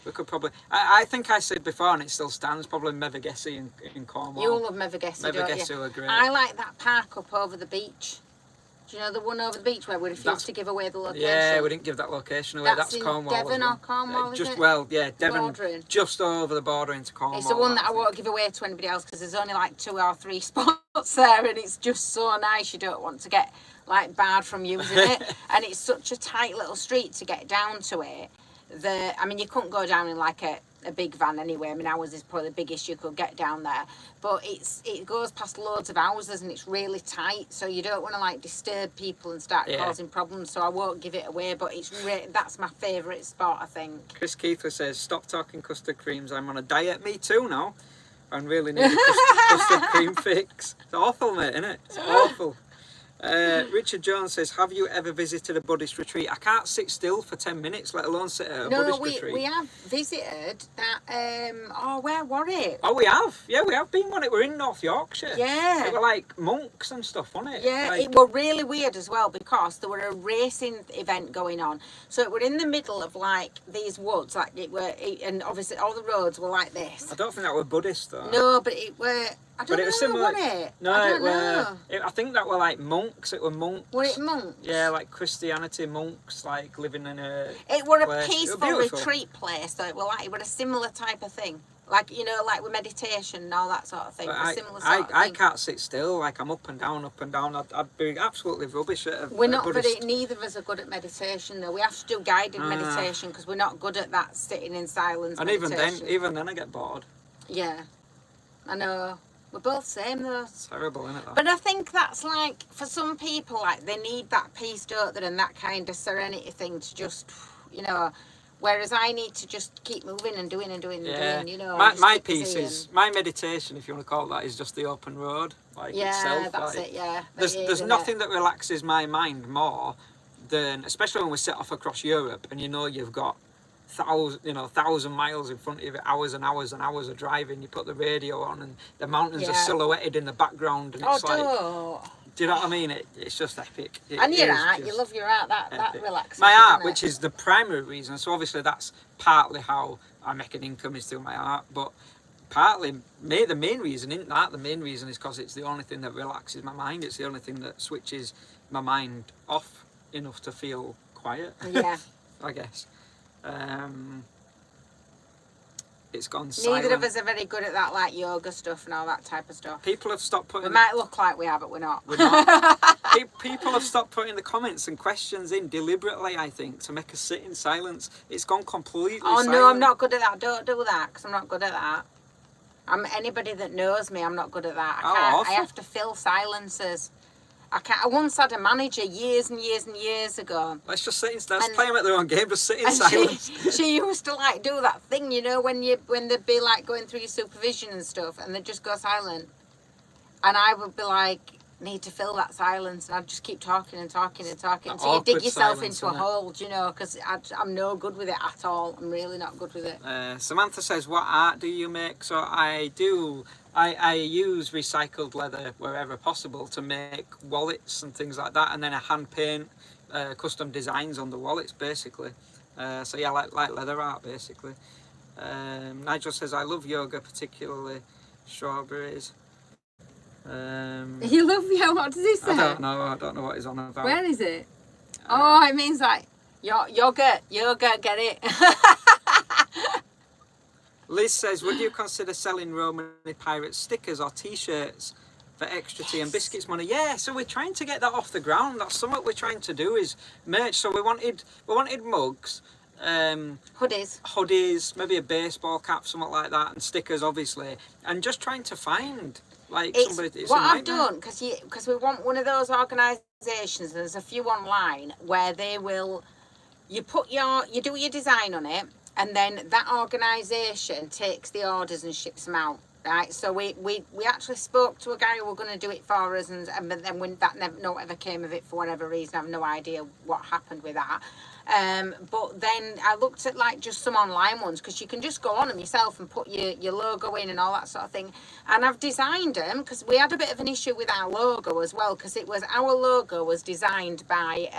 we could probably. I think I said before, and it still stands. Probably Mevergessie in Cornwall. You love Mevergessie, don't you? Mevergessie are great. I like that park up over the beach. Do you know the one over the beach where we refused to give away the location? Yeah, we didn't give that location away. That's Cornwall. Devon or Cornwall, just is it? Well, yeah, Devon, bordering. Just over the border into Cornwall. It's the one that I won't give away to anybody else, because there's only like 2 or 3 spots there, and it's just so nice. You don't want to get like barred from using it, and it's such a tight little street to get down to it. I mean, you couldn't go down in like a big van anyway. I mean, ours is probably the biggest you could get down there, but it goes past loads of houses and it's really tight, so you don't want to like disturb people and start causing problems. So I won't give it away, but that's my favourite spot, I think. Chris Keithler says, stop talking custard creams, I'm on a diet. Me too now. I really need a custard cream fix. It's awful, mate, isn't it? It's awful. Richard Jones says, have you ever visited a Buddhist retreat? I can't sit still for 10 minutes, let alone sit at a Buddhist retreat. We have visited that, where was it? Oh, we have? Yeah, we have been on it. We're in North Yorkshire. Yeah. They were like monks and stuff, wasn't it? Yeah, like... it were really weird as well because there were a racing event going on. So it were in the middle of like these woods, like and obviously all the roads were like this. I don't think that were Buddhist though. No, but it were... I don't know, was it? No, I don't know. I think that were like monks. It were monks. Were it monks? Yeah, like Christianity monks, like living in a. It were a peaceful retreat place, so it were a similar type of thing. Like, you know, like with meditation and all that sort of thing. I can't sit still. Like I'm up and down, up and down. I'd be absolutely rubbish at a We're not Buddhist. good at, neither of us are good at meditation though. We have to do guided meditation because we're not good at that sitting in silence. And meditation. even then I get bored. Yeah, I know. We're both same though. It's terrible, isn't it? Though? But I think that's like, for some people, like they need that peace, don't they, and that kind of serenity thing to just, you know, whereas I need to just keep moving and doing and doing and doing, you know. My peace is, my meditation, if you want to call it that, is just the open road, like itself. That's like, it, yeah. There's nothing that relaxes my mind more than, especially when we set off across Europe and you know you've got 1,000 miles in front of you, hours and hours and hours of driving. You put the radio on and the mountains are silhouetted in the background, and it's like, do you know what I mean? It's just epic. And your art, you love your art. That relaxes. My art, which is the primary reason. So obviously that's partly how I make an income is through my art, but partly the main reason isn't that. The main reason is because it's the only thing that relaxes my mind. It's the only thing that switches my mind off enough to feel quiet. Yeah. I guess. It's gone silent. Neither of us are very good at that, like yoga stuff and all that type of stuff. People have stopped putting... We might look like we are, but we're not. We're not. People have stopped putting the comments and questions in deliberately, I think, to make us sit in silence. It's gone completely silent. No, I'm not good at that. Don't do that, because I'm not good at that. Anybody that knows me, I'm not good at that. I have to fill silences. I once had a manager years and years and years ago. Let's just sit in silence. Let's play them at their own game. Just sit in silence. She used to like do that thing, you know, when they'd be like going through your supervision and stuff, and they'd just go silent, and I would be like, need to fill that silence, and I'd just keep talking and talking and talking until you dig yourself into a hole, you know, because I'm no good with it at all. I'm really not good with it. Samantha says, what art do you make? So I use recycled leather wherever possible to make wallets and things like that, and then I hand paint custom designs on the wallets basically. So yeah, like leather art basically. Nigel says, I love yoga, particularly strawberries. You love yoga? What does he say? I don't know what he's on about. Where is it? It means like yoga, get it. Liz says, would you consider selling Romany Pirates stickers or t-shirts for extra tea and biscuits money? Yeah, so we're trying to get that off the ground. That's something we're trying to do, is merch. So we wanted mugs, hoodies, maybe a baseball cap, something like that, and stickers obviously, and just trying to find like somebody. It's what I've done, because we want one of those organisations. There's a few online where they will, you do your design on it, and then that organisation takes the orders and ships them out, right? So we actually spoke to a guy who was going to do it for us, and then when no ever came of it for whatever reason, I have no idea what happened with that. But then I looked at like just some online ones, because you can just go on them yourself and put your logo in and all that sort of thing. And I've designed them, because we had a bit of an issue with our logo as well, because our logo was designed by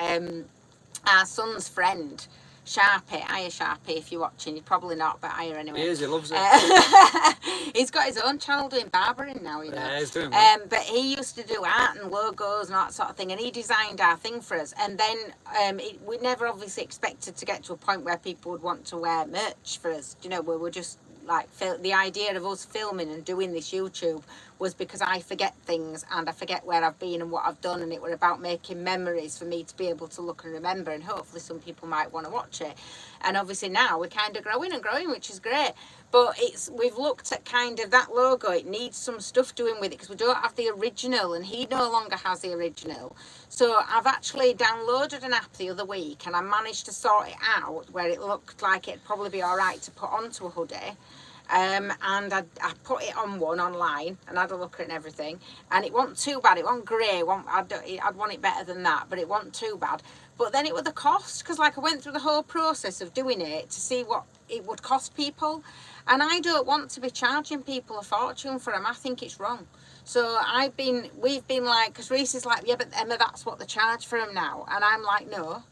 our son's friend. Sharpie, hiya Sharpie, if you're watching. You're probably not, but hiya anyway. He is, he loves it. He's got his own channel doing barbering now, you know. Yeah, he's doing well. But he used to do art and logos and all that sort of thing, and he designed our thing for us. And then we never obviously expected to get to a point where people would want to wear merch for us. You know, we were just like, the idea of us filming and doing this YouTube was because I forget things and I forget where I've been and what I've done, and it were about making memories for me to be able to look and remember, and hopefully some people might want to watch it. And obviously now we're kind of growing and growing, which is great. But we've looked at kind of that logo, it needs some stuff doing with it because we don't have the original, and he no longer has the original. So I've actually downloaded an app the other week, and I managed to sort it out where it looked like it'd probably be all right to put onto a hoodie. And I put it on one online and had a look at it and everything, and it wasn't too bad. It wasn't grey. I'd want it better than that, but it wasn't too bad. But then it was the cost, because like I went through the whole process of doing it to see what it would cost people, and I don't want to be charging people a fortune for them. I think it's wrong. So we've been like, because Reese is like, yeah, but Emma, that's what they charge for them now. And I'm like, no,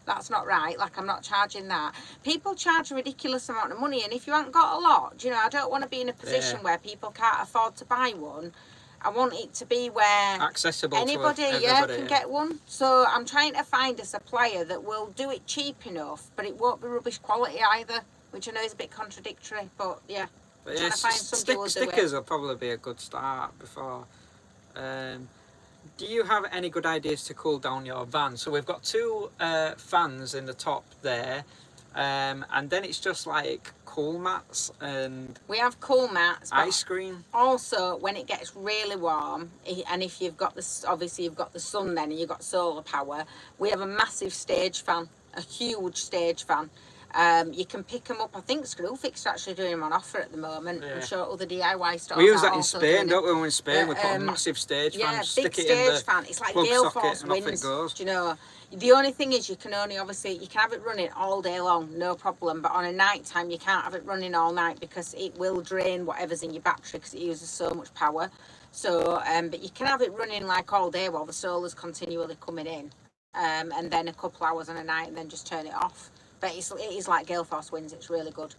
that's not right. Like, I'm not charging that. People charge a ridiculous amount of money. And if you haven't got a lot, you know, I don't want to be in a position where people can't afford to buy one. I want it to be where accessible anybody, to everybody, can get one. So I'm trying to find a supplier that will do it cheap enough, but it won't be rubbish quality either, which I know is a bit contradictory, but yeah. But yeah, stickers will probably be a good start before. Do you have any good ideas to cool down your van? So we've got two fans in the top there, and then it's just like cool mats and we have cool mats, ice cream. Also, when it gets really warm, and if you've got obviously you've got the sun then and you've got solar power, we have a massive stage fan, a huge stage fan. You can pick them up. I think Screwfix are actually doing them on offer at the moment. I'm sure other DIY stores. We use that in Spain, don't we? When we're in Spain, we put a massive stage fan, big stick it stage in the fan. It's like plug gale socket force and off winds. it goes. Do you know? The only thing is you can have it running all day long, no problem. But on a night time, you can't have it running all night because it will drain whatever's in your battery because it uses so much power. So, but you can have it running like all day while the solar's continually coming in, and then a couple hours on a night and then just turn it off. But it is like gale force winds. It's really good.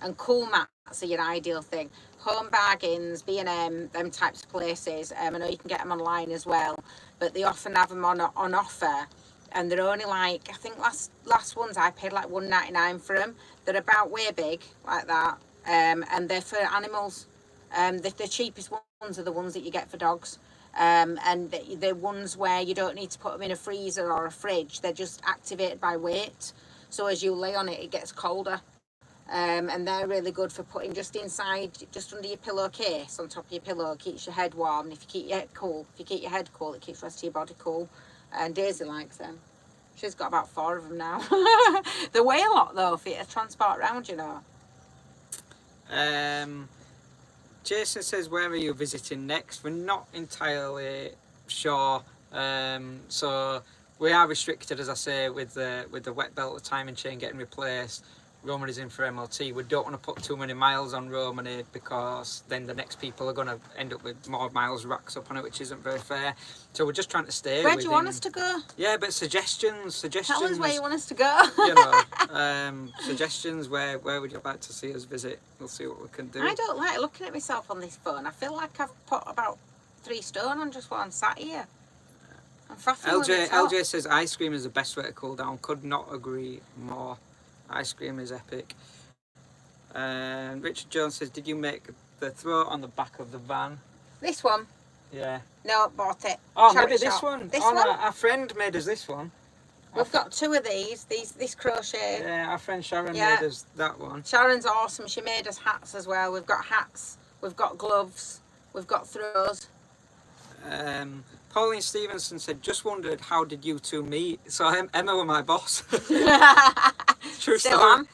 And cool mats are your ideal thing. Home Bargains, B&M, them types of places. I know you can get them online as well, but they often have them on offer, and they're only like, I think last ones I paid like $1.99 for them. They're about way big like that, and they're for animals. The cheapest ones are the ones that you get for dogs. And they're ones where you don't need to put them in a freezer or a fridge. They're just activated by weight. So as you lay on it, it gets colder. And they're really good for putting just inside, just under your pillowcase, on top of your pillow. It keeps your head warm. And if you keep your head cool, it keeps the rest of your body cool. And Daisy likes them. She's got about 4 of them now. They weigh a lot though for you to transport around, you know. Jason says, where are you visiting next? We're not entirely sure. So we are restricted, as I say, with the wet belt, the timing chain getting replaced. Romany's in for MOT. We don't want to put too many miles on Romany because then the next people are going to end up with more miles racks up on it, which isn't very fair. So we're just trying to stay. Where do you want us to go? Yeah, but suggestions. Tell us where you want us to go. You know, suggestions. Where would you like to see us visit? We'll see what we can do. I don't like looking at myself on this phone. I feel like I've put about 3 stone on just while I'm sat here. I'm LJ says ice cream is the best way to cool down. Could not agree more. Ice cream is epic. Richard Jones says, did you make the throw on the back of the van? This one? Yeah. No, bought it. Oh, Charity maybe this shop. one. This one? one? Our friend made us this one. We've got 2 of these. This crochet. Yeah, our friend Sharon made us that one. Sharon's awesome. She made us hats as well. We've got hats. We've got gloves. We've got throws. Pauline Stevenson said, just wondered, how did you two meet? So Emma were my boss. True Still story.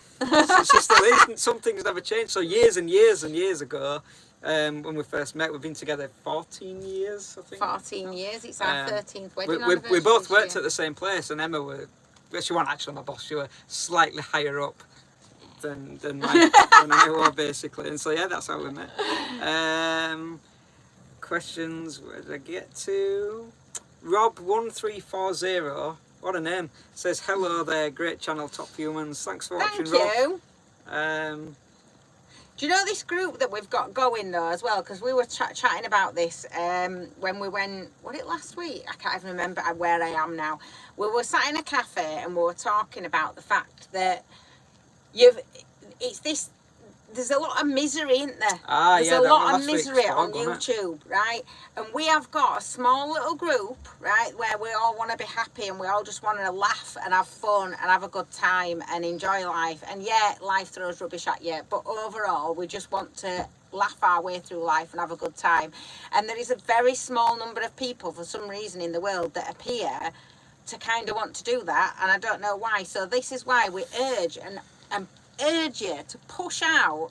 She still is. Some things never changed. So years and years and years ago, when we first met, we've been together 14 years, I think. 14 years. It's our 13th wedding anniversary. We both worked at the same place, and Emma she wasn't actually my boss. She was slightly higher up than I was, basically. And so, yeah, that's how we met. Questions, where did I get to? Rob1340, what a name, says, hello there, great channel, top humans. Thanks for watching, Rob. Thank you. Do you know this group that we've got going though as well? Because we were chatting about this when we went, was it last week? I can't even remember where I am now. We were sat in a cafe and we were talking about the fact that there's a lot of misery, isn't there? Ah, there's yeah, a that lot was of last week's misery on vlog, wasn't it? YouTube, right? And we have got a small little group, right, where we all want to be happy and we all just want to laugh and have fun and have a good time and enjoy life. And yeah, life throws rubbish at you, but overall, we just want to laugh our way through life and have a good time. And there is a very small number of people, for some reason in the world, that appear to kind of want to do that, and I don't know why. So this is why we urge and urge you to push out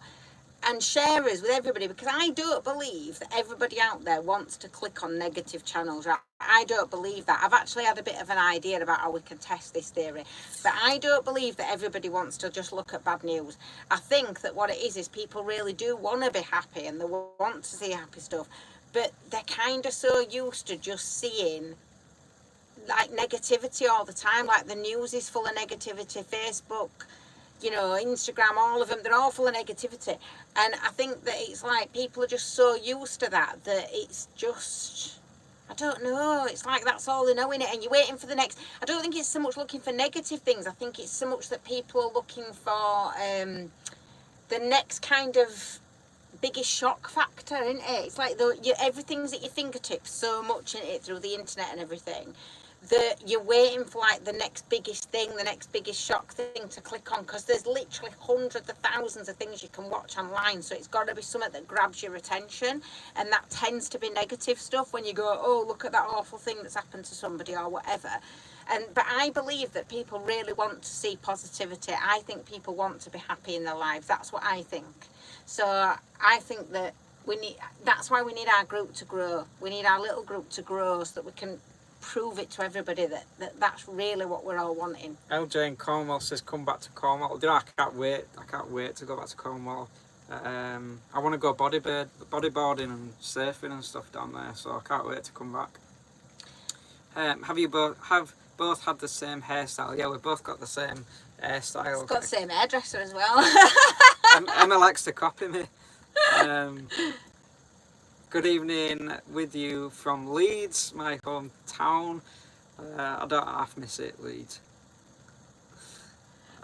and share us with everybody, because I don't believe that everybody out there wants to click on negative channels, right? I don't believe that. I've actually had a bit of an idea about how we can test this theory, but I don't believe that everybody wants to just look at bad news. I think that what it is people really do want to be happy and they want to see happy stuff, but they're kind of so used to just seeing like negativity all the time. Like the news is full of negativity, Facebook, you know, Instagram, all of them, they're all full of negativity. And I think that it's like people are just so used to that it's just, I don't know, it's like that's all they know in it, and you're waiting for the next. I don't think it's so much looking for negative things, I think it's so much that people are looking for the next kind of biggest shock factor, isn't it? It's like everything's at your fingertips so much in it through the internet and everything, that you're waiting for like the next biggest thing, the next biggest shock thing to click on, because there's literally hundreds of thousands of things you can watch online, so it's got to be something that grabs your attention, and that tends to be negative stuff when you go, oh, look at that awful thing that's happened to somebody or whatever. But I believe that people really want to see positivity. I think people want to be happy in their lives. That's what I think. So I think that that's why we need our group to grow. We need our little group to grow so that we can prove it to everybody that that's really what we're all wanting. LJ in Cornwall says come back to Cornwall. You know, I can't wait to go back to Cornwall. I want to go bodyboarding and surfing and stuff down there, so I can't wait to come back. Have both had the same hairstyle? Yeah, we've both got the same hairstyle. It's got the same hairdresser as well. Emma likes to copy me. Good evening with you from Leeds, my hometown. I don't half miss it, Leeds.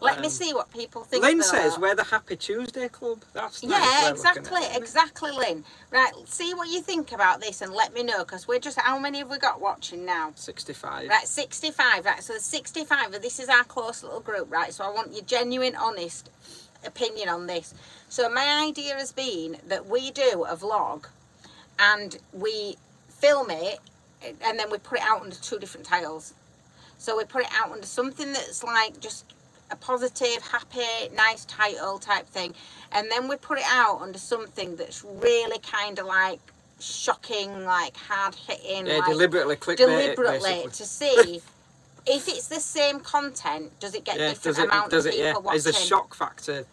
Let me see what people think. Lynn though. says we're the Happy Tuesday Club. That's nice. Yeah, exactly, Lynn. Right, see what you think about this and let me know, because we're just, how many have we got watching now? 65. Right, 65. Right, so 65. This is our close little group, right? So I want your genuine, honest opinion on this. So my idea has been that we do a vlog and we film it and then we put it out under 2 different titles. So we put it out under something that's like just a positive, happy, nice title type thing, and then we put it out under something that's really kind of like shocking, like hard hitting, Yeah, like deliberately clickbait, deliberately basically. to see if it's the same content, does it get different amounts of people watching? Is the shock factor?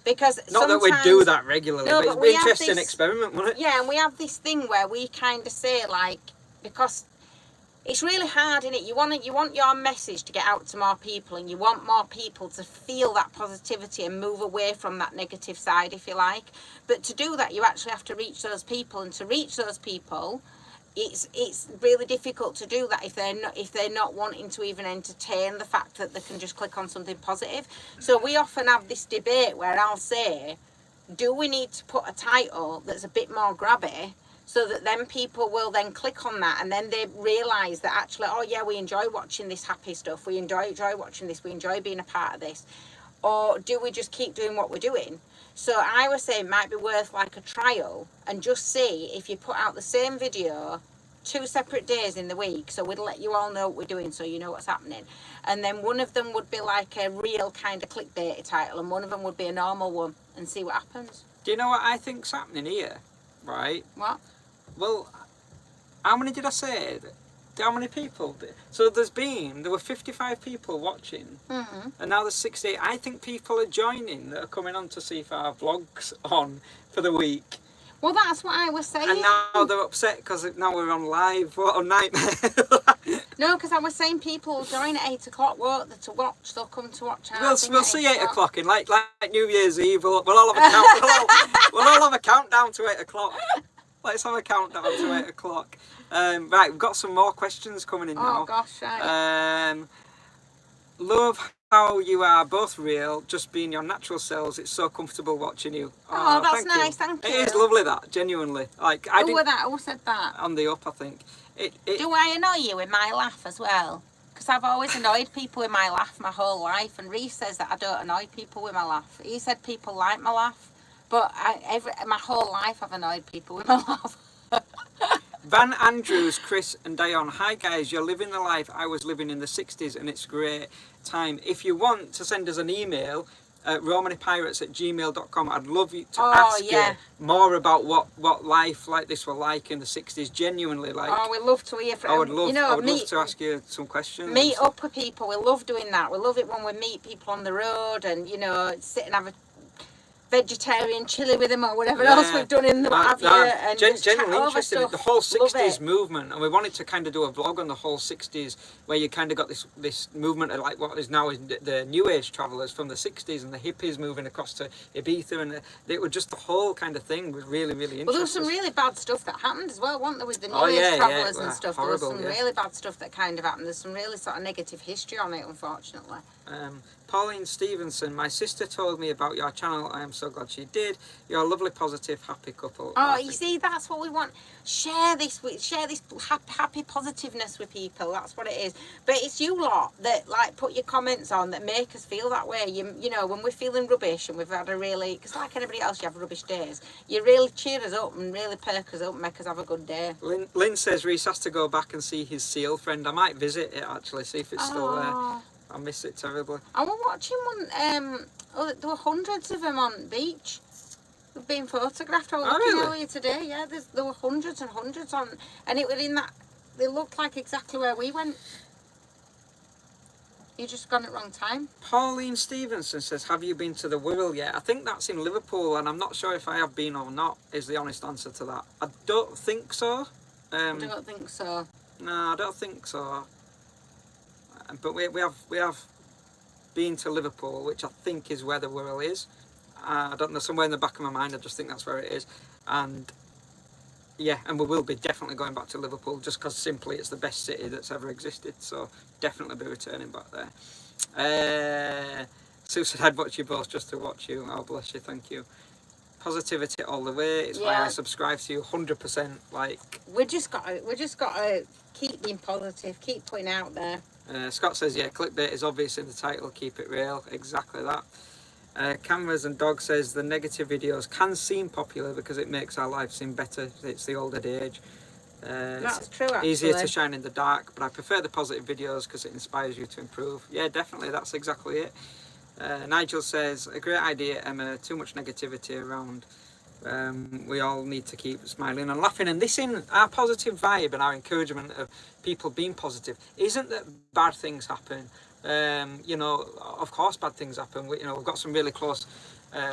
Because not that we do that regularly, no, but it's but an interesting experiment, wasn't it? Yeah, and we have this thing where we kind of say like, because it's really hard, isn't it? You want your message to get out to more people, and you want more people to feel that positivity and move away from that negative side, if you like. But to do that, you actually have to reach those people, and to reach those people, it's really difficult to do that if they're not wanting to even entertain the fact that they can just click on something positive. So we often have this debate where I'll say, do we need to put a title that's a bit more grabby, so that then people will then click on that, and then they realise that actually, oh yeah, we enjoy watching this happy stuff, we enjoy watching this, we enjoy being a part of this? Or do we just keep doing what we're doing? So I was saying it might be worth like a trial, and just see if you put out the same video 2 separate days in the week, so we'd let you all know what we're doing, so you know what's happening. And then one of them would be like a real kind of clickbaity title, and one of them would be a normal one, and see what happens. Do you know what I think's happening here? Right? What? Well, how many did I say? How many people? So there were 55 people watching, and now there's 68. I think people are joining that are coming on to see if our vlog's on for the week. Well, that's what I was saying. And now they're upset because now we're on live. What a nightmare. No, because I was saying people will join at 8 o'clock, won't they, to watch? They'll come to watch our thing We'll at see 8 8 o'clock in, like New Year's Eve. We'll all have a we'll all have a countdown to 8 o'clock. Let's have a countdown to 8 o'clock. Right, we've got some more questions coming in now. Oh, gosh, right. Love how you are both real, just being your natural selves. It's so comfortable watching you. Oh, that's thank you. nice, thank you. It is lovely, that, genuinely. Like, I Who didn't... Who said that? On the up, I think. Do I annoy you with my laugh as well? Because I've always annoyed people with my laugh my whole life, and Reece says that I don't annoy people with my laugh. He said people like my laugh, but my whole life I've annoyed people with my laugh. Van Andrews, Chris and Dion. Hi guys, you're living the life I was living in the 60s and it's great time. If you want to send us an email at romanypirates@gmail.com, I'd love you to ask you more about what life like this were like in the 60s. Genuinely, like. Oh, we love to hear from I would love, you know, I would love to ask you some questions. Meet up with people. We love doing that. We love it when we meet people on the road and, you know, sit and have a vegetarian chili with them or whatever else we've done in the what have you, and genuinely interested in the whole 60s it. movement, and we wanted to kind of do a vlog on the whole 60s where you kind of got this movement of like what is now the new age travellers from the 60s and the hippies moving across to Ibiza, and it was just the whole kind of thing was really interesting. Well, there was some really bad stuff that happened as well, wasn't there, with the new age travellers and stuff. Horrible, there was some really bad stuff that kind of happened. There's some really sort of negative history on it, unfortunately. Pauline Stevenson, my sister told me about your channel. I am so glad she did. You're a lovely, positive, happy couple. Oh, you see, that's what we want. Share this happy positiveness with people. That's what it is. But it's you lot that like put your comments on that make us feel that way. You know, when we're feeling rubbish and we've had a really, because like anybody else, you have rubbish days. You really cheer us up and really perk us up and make us have a good day. Lynn says Reece has to go back and see his seal friend. I might visit it actually, see if it's still there. I miss it terribly. I was watching one, there were hundreds of them on the beach. They've been photographed. I was looking earlier today, yeah, there were hundreds and hundreds on, and it was in that, they looked like exactly where we went. You just gone at wrong time. Pauline Stevenson says, have you been to the Wirral yet? I think that's in Liverpool, and I'm not sure if I have been or not, is the honest answer to that. I don't think so. I don't think so. No, I don't think so. But we have been to Liverpool, which I think is where the Wirral is. I don't know, somewhere in the back of my mind, I just think that's where it is. And yeah, and we will be definitely going back to Liverpool just because simply it's the best city that's ever existed. So definitely be returning back there. Sue said, I'd watch you both just to watch you. Oh, bless you, thank you. Positivity all the way. It's why I subscribe to you 100%. Like we just got to keep being positive, keep putting out there. Scott says, yeah, clickbait is obvious in the title, keep it real. Exactly that. Cameras and Dog says, the negative videos can seem popular because it makes our life seem better. It's the older age. That's true, actually. Easier to shine in the dark, but I prefer the positive videos because it inspires you to improve. Yeah, definitely, that's exactly it. Nigel says, a great idea, Emma, too much negativity around. We all need to keep smiling and laughing, and this in our positive vibe and our encouragement of people being positive isn't that bad things happen. You know, of course bad things happen. We've got some really close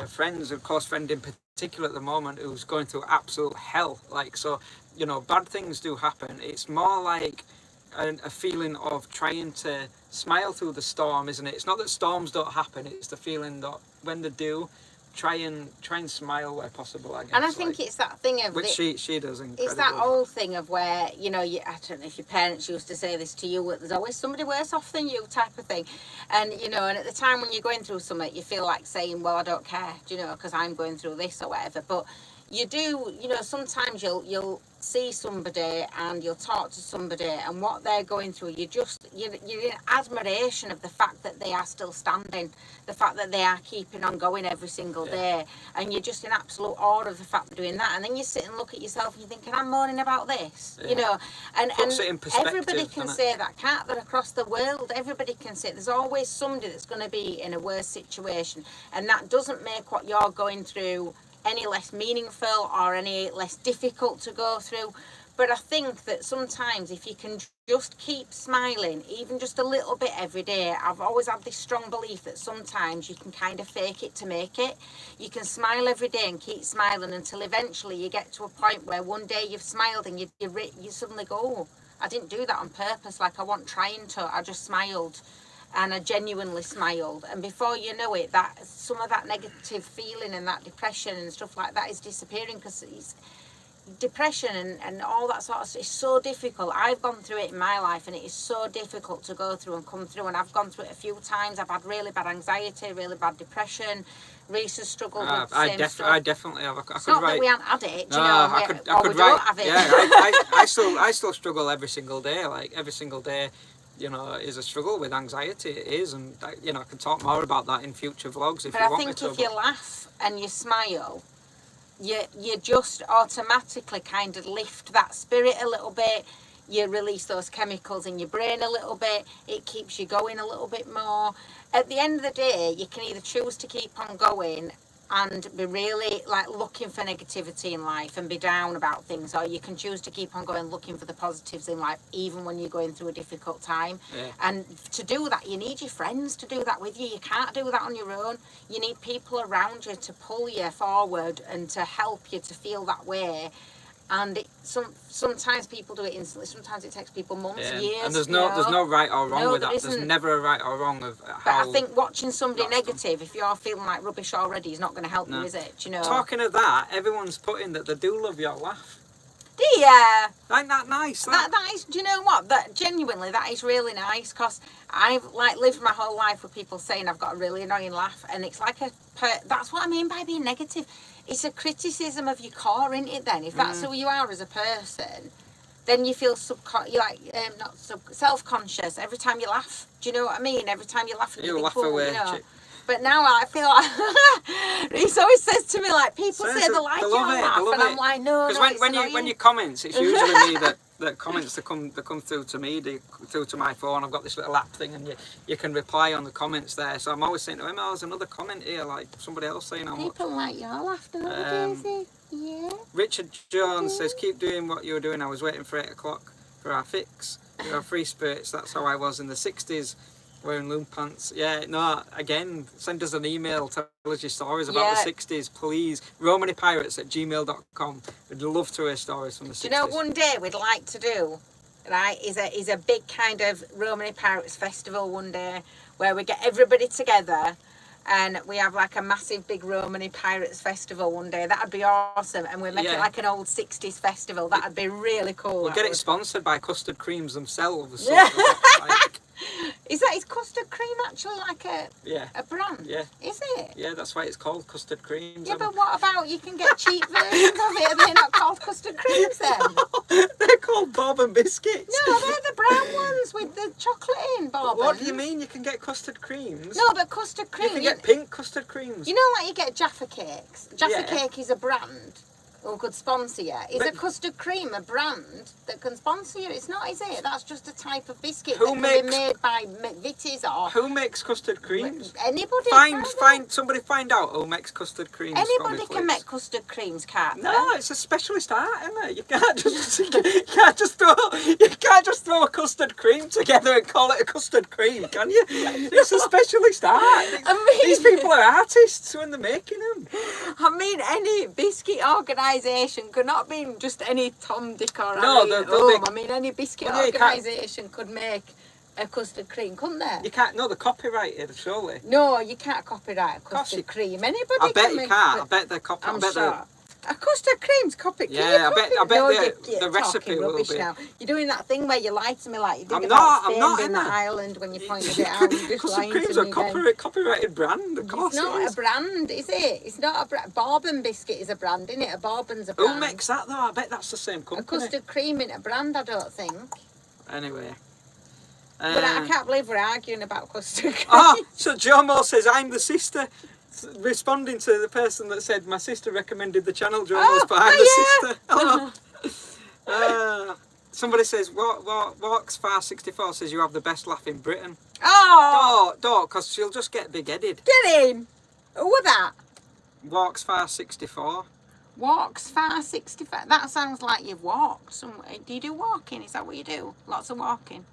friends, a close friend in particular at the moment who's going through absolute hell, like, so, you know, bad things do happen. It's more like a feeling of trying to smile through the storm, isn't it? It's not that storms don't happen, it's the feeling that when they do, try and smile where possible, I guess. And I think it's that thing of which she does incredibly. It's that old thing of where, you know, I don't know if your parents used to say this to you, there's always somebody worse off than you type of thing. And, you know, and at the time when you're going through something, you feel like saying, well, I don't care, do you know, because I'm going through this or whatever. But you do, you know, sometimes you'll see somebody and you'll talk to somebody and what they're going through, you're in admiration of the fact that they are still standing, the fact that they are keeping on going every single day, and you're just in absolute awe of the fact they're doing that. And then you sit and look at yourself and you think, I'm moaning about this, you know, and everybody can say that, can't they, across the world? Everybody can say there's always somebody that's going to be in a worse situation, and that doesn't make what you're going through any less meaningful or any less difficult to go through. But I think that sometimes if you can just keep smiling, even just a little bit every day, I've always had this strong belief that sometimes you can kind of fake it to make it. You can smile every day and keep smiling until eventually you get to a point where one day you've smiled and you suddenly go, oh, I didn't do that on purpose, like I wasn't trying to, I just smiled. And I genuinely smiled, and before you know it, that some of that negative feeling and that depression and stuff like that is disappearing, because depression and all that sort of stuff is so difficult. I've gone through it in my life, and it is so difficult to go through and come through, and I've gone through it a few times. I've had really bad anxiety, really bad depression. Reese has struggled with the same stuff. I definitely have. It's not that we haven't had it, do you No, know, I could we write. don't have it. Yeah, I still struggle every single day. Like every single day, you know, is a struggle with anxiety. It is, and you know, I can talk more about that in future vlogs if But you I want me think to. if you laugh and you smile, you just automatically kind of lift that spirit a little bit. You release those chemicals in your brain a little bit. It keeps you going a little bit more. At the end of the day, you can either choose to keep on going and be really like looking for negativity in life and be down about things, or you can choose to keep on going looking for the positives in life even when you're going through a difficult time. And to do that, you need your friends to do that with you. You can't do that on your own. You need people around you to pull you forward and to help you to feel that way. And sometimes people do it instantly. Sometimes it takes people months, years. And there's no right or wrong with that. There's never a right or wrong of how. But I think watching somebody negative, if you're feeling like rubbish already, is not going to help you, is it? Do you know? Talking of that, everyone's putting that they do love your laugh. Do you? Ain't that nice? That is. Do you know what? That genuinely, that is really nice, because I've like lived my whole life with people saying I've got a really annoying laugh, and it's like that's what I mean by being negative. It's a criticism of your core, isn't it? Then, if that's who you are as a person, then you feel self-conscious every time you laugh. Do you know what I mean? Every time you laugh, you laugh away. You know? But now I feel like he always says to me, like, people say they like your laugh, and I'm like, no, because when you comment, it's usually me that comments that come through to me, through to my phone. I've got this little app thing, and you can reply on the comments there. So I'm always saying to him, "Oh, there's another comment here, like somebody else saying how much." People like your laugh, don't they, Daisy? Yeah. Richard Jones says, "Keep doing what you were doing. I was waiting for 8 o'clock for our fix. You know, free spirits. That's how I was in the 60s." Wearing loom pants. Yeah, no, again, send us an email, tell us your stories about the 60s, please. RomanyPirates@gmail.com. We'd love to hear stories from the 60s. Do you know, one day we'd like to do, right, is a big kind of Romany Pirates festival one day, where we get everybody together and we have like a massive big Romany Pirates festival one day. That'd be awesome. And we make it like an old 60s festival. That'd be really cool. We'll get it sponsored by Custard Creams themselves. Is custard cream actually like a brand? Yeah. Is it? Yeah, that's why it's called Custard Creams. Yeah, but what about you can get cheap versions of it? Are they not called custard creams then? No, they're called Bob and Biscuits. No, they're the brown ones with the chocolate in, Bob. What do you mean you can get custard creams? No, but custard cream. You can get pink custard creams. You know, like you get Jaffa Cakes. Jaffa Cake is a brand who could sponsor you. Is a custard cream a brand that can sponsor you? It's not, is it? That's just a type of biscuit that can be made by McVitie's or... Who makes custard creams? Anybody. Somebody find out who makes custard creams. Anybody can make custard creams, can't they? No, it's a specialist art, isn't it? You can't just throw a custard cream together and call it a custard cream, can you? It's a specialist art. These people are artists when they're making them. I mean, any biscuit organisation could not be just any Tom, Dick or I mean, any biscuit organisation could make a custard cream, couldn't they? You can't. No, they're copyrighted, surely. No, you can't copyright a custard cream. Anybody I bet can you can't. I bet they're copyrighted. I'm sure. A custard cream's copy. Yeah, I bet the recipe will be. Now. You're doing that thing where you lied to me like you did I'm not in the Island when you pointed it out. Custard cream's a copyrighted brand, of course. It's not a brand, is it? It's not a brand. Bourbon biscuit is a brand, isn't it? A Bourbon's a brand. Who makes that though? I bet that's the same company. A custard cream in a brand, I don't think. Anyway. But I can't believe we're arguing about custard cream. So Jomo says, I'm the sister. Responding to the person that said my sister recommended the channel, Jomo's behind the sister. Somebody says, Walks Far 64 says you have the best laugh in Britain. Don't, because she'll just get big-headed. Get in! Who was that? Walks Far 64. Walks Far 64. That sounds like you've walked somewhere. Do you do walking? Is that what you do? Lots of walking.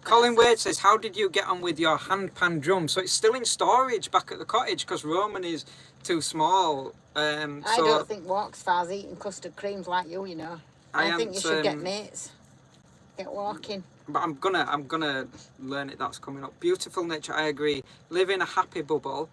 Colin Wade says, how did you get on with your hand pan drum? So it's still in storage back at the cottage because Roman is too small. I don't think Walks Far's eating custard creams like you know. I think you should get mates. Get walking. But I'm gonna learn it. That's coming up. Beautiful nature, I agree. Live in a happy bubble.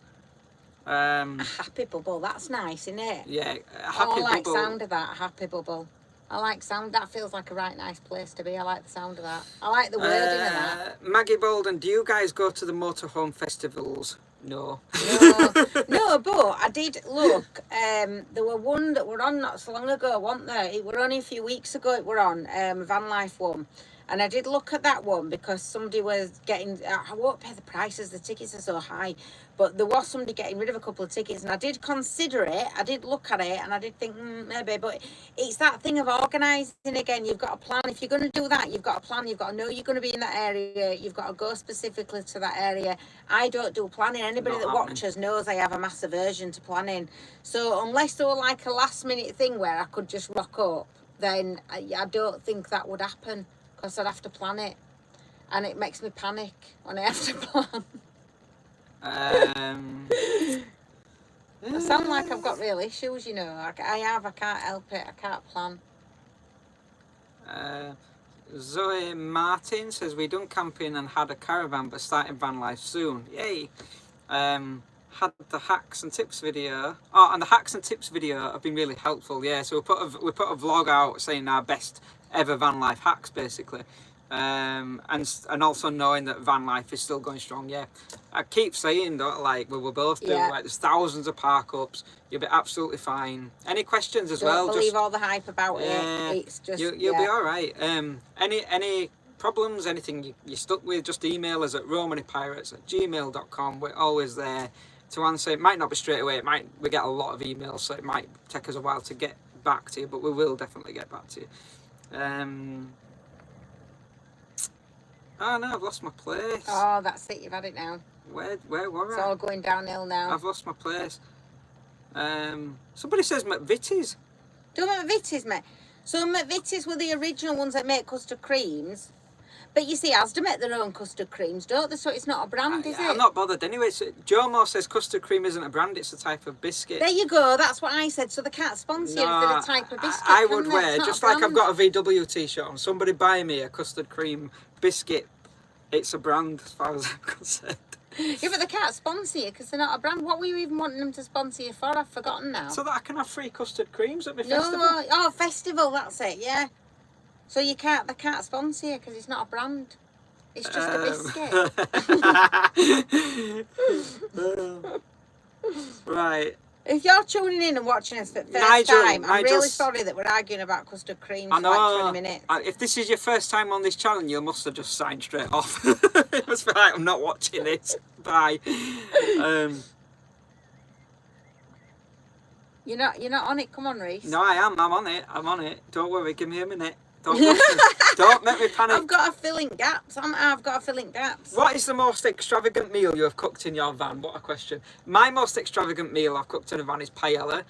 Um, A happy bubble, that's nice, isn't it? yeah, a Oh, happy I like bubble. sound of that, a happy bubble. I like sound, that feels like a right nice place to be. I like the sound of that. I like the wording of that. Maggie Bolden, do you guys go to the motorhome festivals? No. No, no, but I did look. There were one that were on not so long ago, wasn't there? It were only a few weeks ago. It were on van life one, and I did look at that one because somebody was getting. I won't pay the prices. The tickets are so high, but there was somebody getting rid of a couple of tickets, and I did consider it. I did look at it, and I did think maybe, but it's that thing of organising again. You've got to plan. If you're going to do that, you've got to plan. You've got to know you're going to be in that area. You've got to go specifically to that area. I don't do planning. Anybody Not that happening. watches knows I have a massive aversion to planning. So unless there were like a last minute thing where I could just rock up, then I don't think that would happen because I'd have to plan it, and it makes me panic when I have to plan. I sound like I've got real issues, you know. I can't help it. I can't plan. Zoe Martin says, we done camping and had a caravan but starting van life soon. Yay! Had the hacks and tips video. Oh, and the hacks and tips video have been really helpful. Yeah, so we put a vlog out saying our best ever van life hacks basically. And also knowing that van life is still going strong. Yeah, I keep saying that, like we were both doing, like there's thousands of park ups. You'll be absolutely fine. Any questions as well? Don't believe all the hype about it. It's just you'll be all right. Any problems, anything you're stuck with, just email us at romanypirates@gmail.com. We're always there to answer. It might not be straight away. We get a lot of emails, so it might take us a while to get back to you, but we will definitely get back to you. Oh no, I've lost my place. Oh, that's it. You've had it now. Where were I? It's all going downhill now. I've lost my place. Somebody says McVitie's. Do McVitie's, mate? So McVitie's were the original ones that make custard creams. But you see, Asda make their own custard creams, don't they? So it's not a brand, is it? I'm not bothered anyway. So Jomo says custard cream isn't a brand, it's a type of biscuit. There you go, that's what I said. So they can't sponsor you if they're a type of biscuit. I would wear, just like I've got a VW t-shirt on, somebody buy me a custard cream biscuit. It's a brand as far as I'm concerned. Yeah, but they can't sponsor you because they're not a brand. What were you even wanting them to sponsor you for? I've forgotten now. So that I can have free custard creams at my festival? Oh, festival, that's it, yeah. So they can't sponsor you because it's not a brand. It's just a biscuit. Right. If you're tuning in and watching us for the first time, I'm really sorry that we're arguing about custard cream for like 20 minutes. If this is your first time on this channel, you must have just signed straight off. It was right, I'm not watching it. Bye. You're not on it. Come on, Reese. No, I am. I'm on it. Don't worry. Give me a minute. Don't make me panic. I've got to fill in gaps. I've got to fill in gaps. What is the most extravagant meal you have cooked in your van? What a question. My most extravagant meal I've cooked in a van is paella.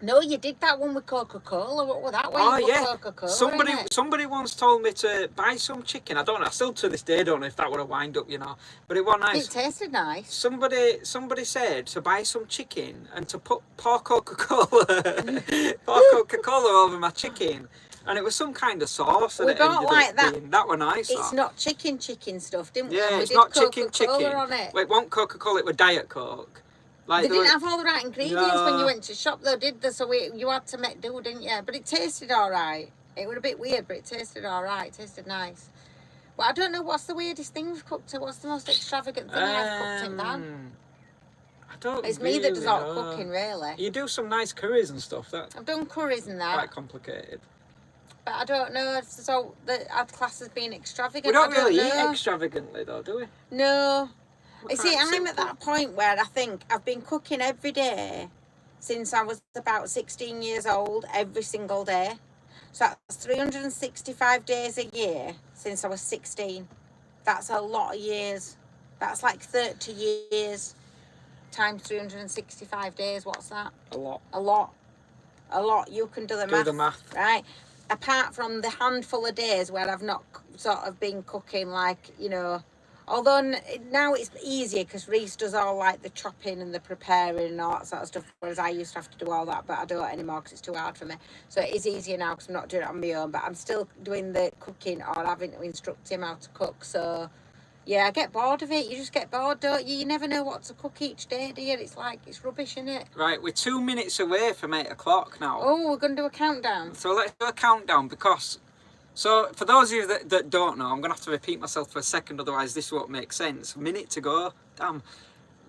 No, you did that one with Coca-Cola. What was that? Oh yeah. Coca-Cola, somebody once told me to buy some chicken. I don't know. I still to this day don't know if that would have wind up, you know. But it was nice. It tasted nice. Somebody said to buy some chicken and to put pour Coca-Cola over my chicken. And it was some kind of sauce. We don't like that. That were nice. It's not chicken stuff, didn't we? Yeah, we it's did not Coca-Cola chicken. on it. Well, it wasn't Coca-Cola, it was Diet Coke. Like they didn't have all the right ingredients when you went to shop though, did they? So you had to make do, didn't you? But it tasted alright. It was a bit weird, but it tasted alright. It tasted nice. Well, I don't know what's the weirdest thing we've cooked. What's the most extravagant thing I've cooked in van? It's me that does all the cooking, really. You do some nice curries and stuff. I've done curries and that. Quite complicated. But I don't know. So I'd class as being extravagant. We don't really eat extravagantly though, do we? No. You see, I'm at that point where I think I've been cooking every day since I was about 16 years old, every single day. So that's 365 days a year since I was 16. That's a lot of years. That's like 30 years times 365 days. What's that? A lot. You can do the math. Do the math. Right. Apart from the handful of days where I've not sort of been cooking, like, you know, although now it's easier because Reese does all like the chopping and the preparing and all that sort of stuff, whereas I used to have to do all that, but I don't anymore because it's too hard for me. So it is easier now because I'm not doing it on my own, but I'm still doing the cooking or having to instruct him how to cook. So Yeah, I get bored of it. You just get bored, don't you? You never know what to cook each day, do you? It's like, it's rubbish, isn't it? Right, we're 2 minutes away from 8 o'clock now. Oh, we're going to do a countdown. So let's do a countdown because... So, for those of you that don't know, I'm going to have to repeat myself for a second, otherwise this won't make sense. A minute to go. Damn.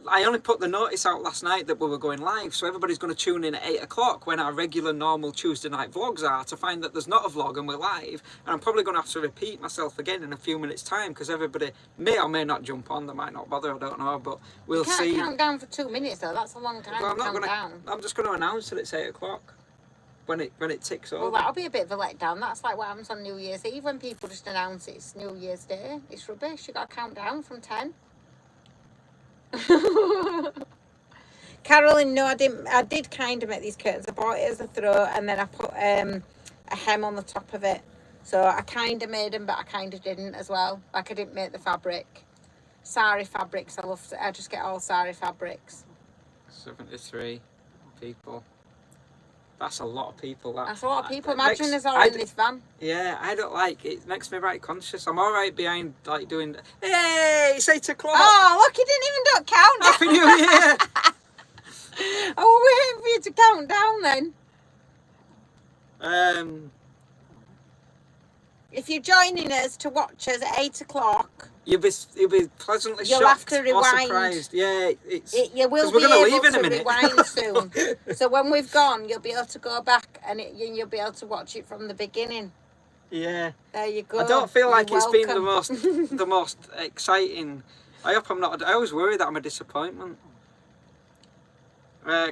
I only put the notice out last night that we were going live, so everybody's going to tune in at 8 o'clock when our regular normal Tuesday night vlogs are to find that there's not a vlog and we're live. And I'm probably going to have to repeat myself again in a few minutes' time because everybody may or may not jump on. They might not bother, I don't know, but we'll see. You can't count down for 2 minutes though, that's a long time Well, to count down. I'm just going to announce that it's 8 o'clock when it ticks over. Well, that'll be a bit of a letdown. That's like what happens on New Year's Eve when people just announce it's New Year's Day. It's rubbish. You got to count down from 10. Carolyn, no, I didn't. I did kind of make these curtains. I bought it as a throw and then I put a hem on the top of it. So I kind of made them, but I kind of didn't as well. Like I didn't make the fabric. Sari fabrics, I just get all sari fabrics. 73 people. That's a lot of people. That's a lot of people. Imagine us all in this van. Yeah, I don't like it. It makes me right conscious. I'm all right behind, like, doing... Hey, it's 8 o'clock. Oh, look, you didn't even do a countdown. Happy New Year. Oh, we're waiting for you to count down then. If you're joining us to watch us at 8 o'clock... You'll be pleasantly You'll shocked have to or rewind. surprised. Yeah, you will we're be gonna able leave in a to minute. rewind soon. So when we've gone, you'll be able to go back and you'll be able to watch it from the beginning. Yeah. There you go. I don't feel like You're it's been the welcome. the most exciting. I hope I'm not. I always worry that I'm a disappointment.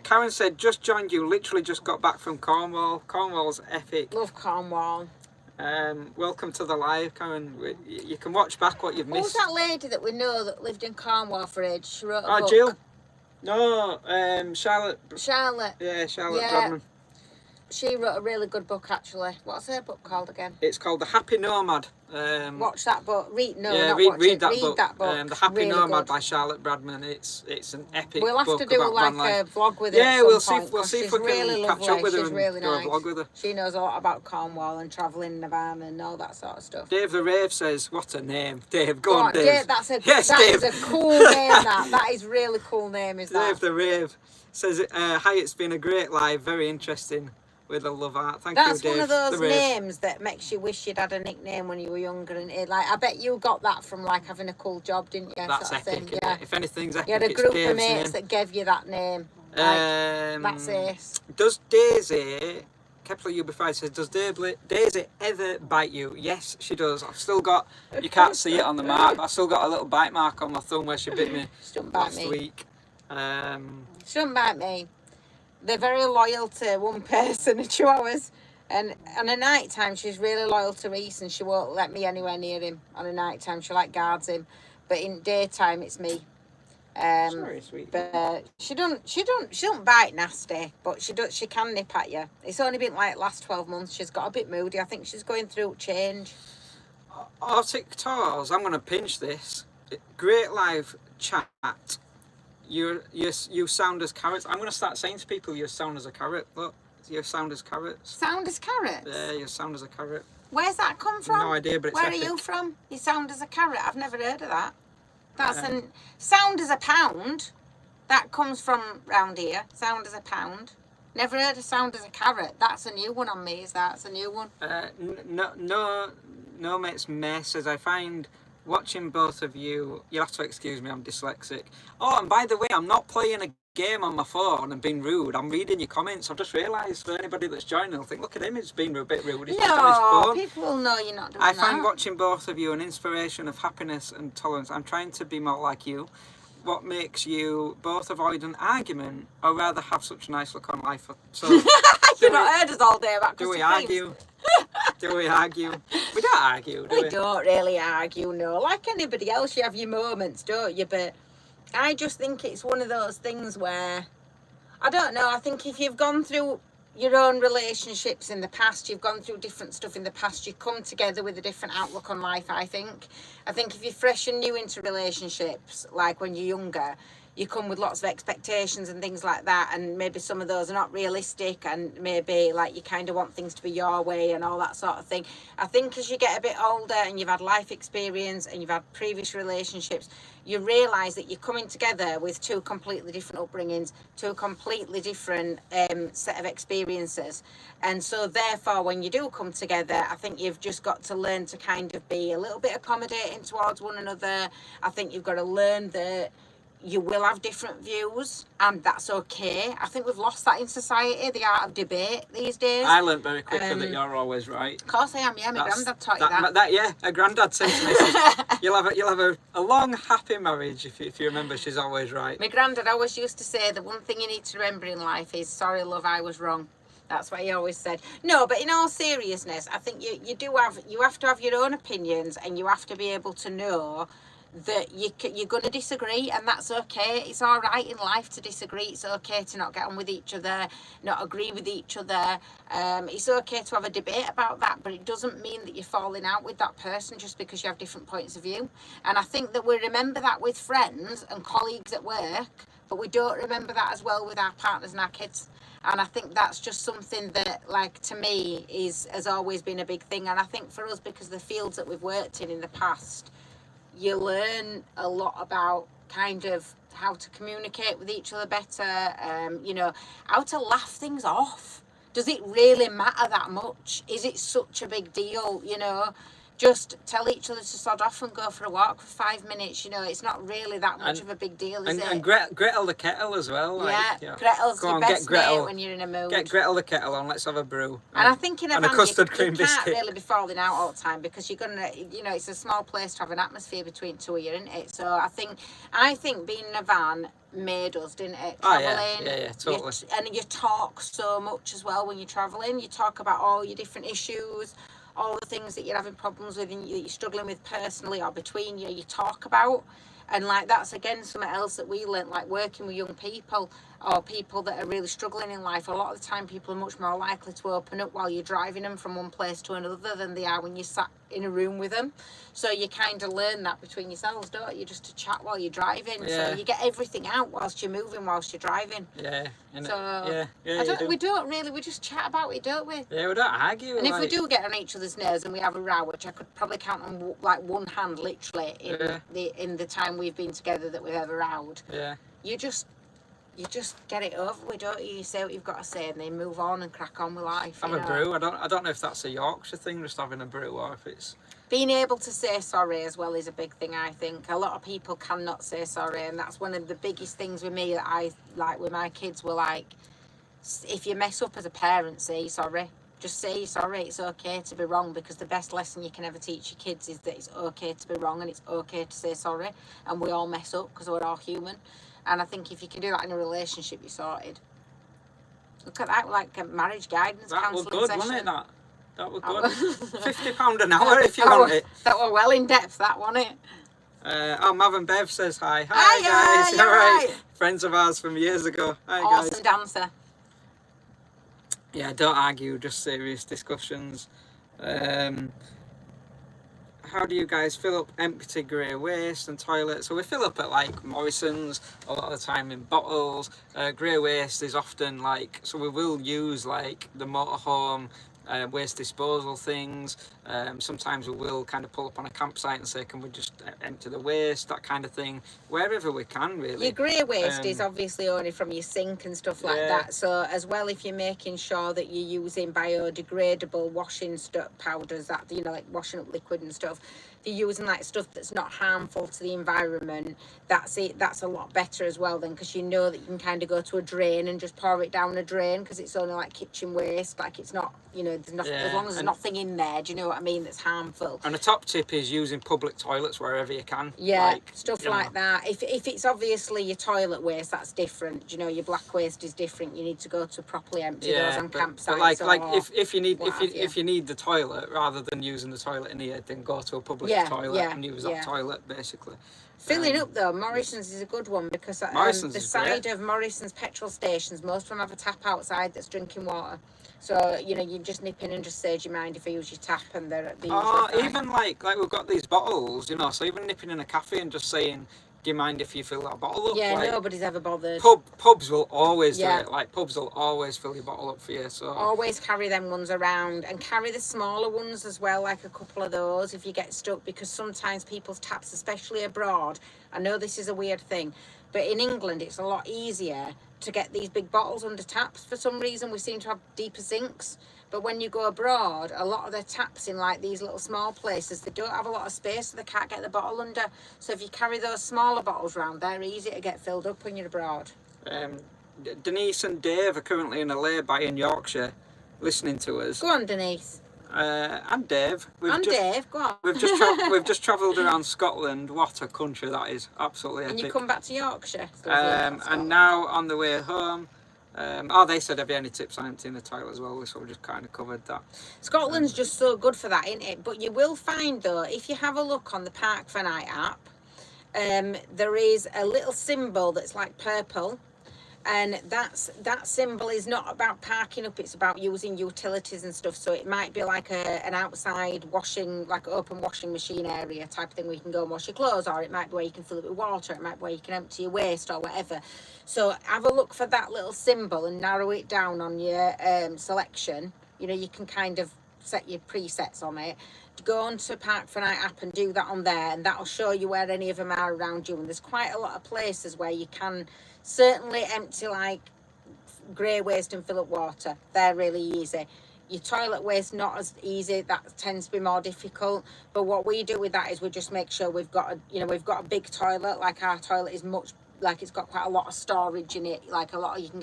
Karen said, just joined you, literally just got back from Cornwall. Cornwall's epic. Love Cornwall. Welcome to the live, Karen. You can watch back what you've missed. Who's that lady that we know that lived in Cornwall for ages? She wrote a book. Jill. No, Charlotte. Charlotte. Yeah, Charlotte Yeah. Bradman. She wrote a really good book actually. What's her book called again? It's called The Happy Nomad. Watch that book. Read Read that book. The Happy Really Nomad good. by Charlotte Bradman. It's an epic We'll have book to do about like van life. a vlog with her. Yeah, at we'll some see. point, We'll 'cause see if she's we can really catch lovely. up with her She's and really do nice. a vlog with her. She knows a lot about Cornwall and travelling in the van and all that sort of stuff. Dave the Rave says, "What a name, Dave! Go on, Dave." Dave, that's a Yes, that Dave. is a cool name. That is really cool name. Is Dave that? the Rave says, "Hi, it's been a great live, very interesting with a love art. Thank That's you, Dave." one of those the Rave. names that makes you wish you'd had a nickname when you were younger. And I bet you got that from like having a cool job, didn't you? That's sort of epic. thing, Isn't yeah. it? If anything's epic, You had a it's group Dave's of mates name. that gave you that name. That's ace. Does Daisy, Kepler UB5 says, does Daisy ever bite you? Yes, she does. I've still got, you can't see it on the mark, but I've still got a little bite mark on my thumb where she bit me She don't bite last me. week. She don't bite me. They're very loyal to one person, the Chihuahuas. And on a night time, she's really loyal to Reese, and she won't let me anywhere near him. On a night time, she like guards him, but in daytime, it's me. Sorry, sweet. But she don't bite nasty, but she can nip at you. It's only been like last 12 months. She's got a bit moody. I think she's going through change. Arctic Tars, I'm going to pinch this. Great live chat. You sound as carrots. I'm going to start saying to people, you sound as a carrot. Look, you sound as carrots. Sound as carrots? Yeah, you sound as a carrot. Where's that come from? No idea, but it's Where epic. are you from? You sound as a carrot. I've never heard of that. That's an sound as a pound. That comes from round here. Sound as a pound. Never heard of sound as a carrot. That's a new one on me. That's a new one. No mate's mess says, I find watching both of you, you'll have to excuse me, I'm dyslexic. Oh, and by the way, I'm not playing a game on my phone and being rude. I'm reading your comments. I've just realised for anybody that's joining, they'll think, look at him, he's being a bit rude. He's just on his No, phone. people will know you're not doing I that. find watching both of you an inspiration of happiness and tolerance. I'm trying to be more like you. What makes you both avoid an argument or rather have such a nice look on life? So, You've not heard us all day about do we Christopher argue? Do we argue? We don't argue, do we? We don't really argue, no. Like anybody else, you have your moments, don't you? But I just think it's one of those things where, I don't know, I think if you've gone through your own relationships in the past, you've gone through different stuff in the past, you come together with a different outlook on life, I think. I think if you're fresh and new into relationships, like when you're younger, you come with lots of expectations and things like that, and maybe some of those are not realistic, and maybe like you kind of want things to be your way and all that sort of thing. I think as you get a bit older and you've had life experience and you've had previous relationships, you realise that you're coming together with two completely different upbringings, two completely different set of experiences. And so therefore when you do come together, I think you've just got to learn to kind of be a little bit accommodating towards one another. I think you've got to learn that you will have different views, and that's okay. I think we've lost that in society, the art of debate these days. I learnt very quickly that you're always right. Of course I am, yeah. My granddad taught you that. Yeah, a granddad said to me, says, you'll have a long, happy marriage if you remember she's always right. My granddad always used to say the one thing you need to remember in life is, sorry love, I was wrong. That's what he always said. No, but in all seriousness, I think you have to have your own opinions, and you have to be able to know that you're going to disagree, and that's okay. It's all right in life to disagree. It's okay to not get on with each other, not agree with each other. It's okay to have a debate about that, but it doesn't mean that you're falling out with that person just because you have different points of view. And I think that we remember that with friends and colleagues at work, but we don't remember that as well with our partners and our kids. And I think that's just something that, like, to me has always been a big thing. And I think for us, because the fields that we've worked in the past, you learn a lot about kind of how to communicate with each other better, how to laugh things off. Does it really matter that much? Is it such a big deal, Just tell each other to sod off and go for a walk for 5 minutes. It's not really that much of a big deal, is it? And Gretel the kettle as well. Gretel's your best mate when you're in a mood. Get Gretel the kettle on, let's have a brew. And I think in a van, custard cream you can't biscuit. really be falling out all the time, because you're gonna, it's a small place to have an atmosphere between two of you, isn't it? So I think being in a van made us, didn't it? Traveling. Yeah, totally. And you talk so much as well when you're traveling. You talk about all your different issues, all the things that you're having problems with and that you're struggling with personally or between you talk about. And like that's again something else that we learnt, like working with young people or people that are really struggling in life. A lot of the time people are much more likely to open up while you're driving them from one place to another than they are when you're sat in a room with them. So you kind of learn that between yourselves, don't you? Just to chat while you're driving. Yeah. So you get everything out whilst you're moving, whilst you're driving. Yeah. We don't really, we just chat about it, don't we? Yeah, we don't argue. And if we do get on each other's nerves and we have a row, which I could probably count on like one hand literally in the time we've been together that we've ever rowed. Yeah. You just get it over with, don't you? You say what you've got to say and then move on and crack on with life. Have a brew. I don't know if that's a Yorkshire thing, just having a brew, or if it's being able to say sorry as well is a big thing. I think a lot of people cannot say sorry, and that's one of the biggest things with me that I like with my kids. Were like, if you mess up as a parent, say sorry. Just say sorry. It's okay to be wrong, because the best lesson you can ever teach your kids is that it's okay to be wrong and it's okay to say sorry. And we all mess up because we're all human. And I think if you can do that in a relationship, you're sorted. Look at that, like a marriage guidance counselling session. That was good, wasn't it? That was good. £50 an hour if you want it. That were well in depth, that wasn't it? Mav and Bev says hi. Hi guys. You're right. Friends of ours from years ago. Hi awesome guys. dancer. Yeah, don't argue, just serious discussions. How do you guys fill up empty grey waste and toilets? So we fill up at like Morrison's a lot of the time in bottles. Grey waste is often like, so we will use like the motorhome waste disposal things. Sometimes we will kind of pull up on a campsite and say, can we just empty the waste, that kind of thing, wherever we can really. Your grey waste is obviously only from your sink and stuff like that, so as well, if you're making sure that you're using biodegradable washing powders, that like washing up liquid and stuff, if you're using like stuff that's not harmful to the environment, that's a lot better as well then, because you know that you can kind of go to a drain and just pour it down a drain, because it's only like kitchen waste, like it's not, there's nothing, as long as there's nothing in there, do you know what I mean, that's harmful. And a top tip is using public toilets wherever you can. Yeah, like, stuff like that. If it's obviously your toilet waste, that's different. Your black waste is different. You need to go to properly empty those on campsites. But if you need the toilet, rather than using the toilet in here, then go to a public toilet and use that toilet basically. Filling up though, Morrison's is a good one, because the side of Morrison's petrol stations, most of them have a tap outside that's drinking water. So, you just nip in and just say, do you mind if I use your tap? And they're even like we've got these bottles, so even nipping in a cafe and just saying, do you mind if you fill that bottle up? Yeah, like, nobody's ever bothered. Pubs will always Yeah. do it. Like, pubs will always fill your bottle up for you. So Always carry them ones around, and carry the smaller ones as well, like a couple of those if you get stuck, because sometimes people's taps, especially abroad, I know this is a weird thing, but in England it's a lot easier to get these big bottles under taps. For some reason we seem to have deeper sinks, but when you go abroad, a lot of their taps in like these little small places, they don't have a lot of space, so they can't get the bottle under. So if you carry those smaller bottles around, they're easy to get filled up when you're abroad. Denise and Dave are currently in a lay-by in Yorkshire, listening to us. Go on, Denise. And Dave. Dave, go on. We've just travelled around Scotland. What a country that is! Absolutely epic. And you come back to Yorkshire. And now on the way home. They said, have you any tips on emptying the toilet as well? So we just kind of covered that. Scotland's just so good for that, isn't it? But you will find, though, if you have a look on the Park for Night app, there is a little symbol that's like purple, and that symbol is not about parking up, it's about using utilities and stuff. So it might be like an outside washing, like open washing machine area type of thing where you can go and wash your clothes, or it might be where you can fill it with water, it might be where you can empty your waste or whatever. So have a look for that little symbol and narrow it down on your selection. You know, you can kind of set your presets on it. Go onto Park for Night app and do that on there, and that'll show you where any of them are around you. And there's quite a lot of places where you can certainly empty like grey waste and fill up water. They're really easy. Your toilet waste not as easy, that tends to be more difficult. But what we do with that is we just make sure we've got a big toilet. Like our toilet is much, like it's got quite a lot of storage in it, like a lot of, you can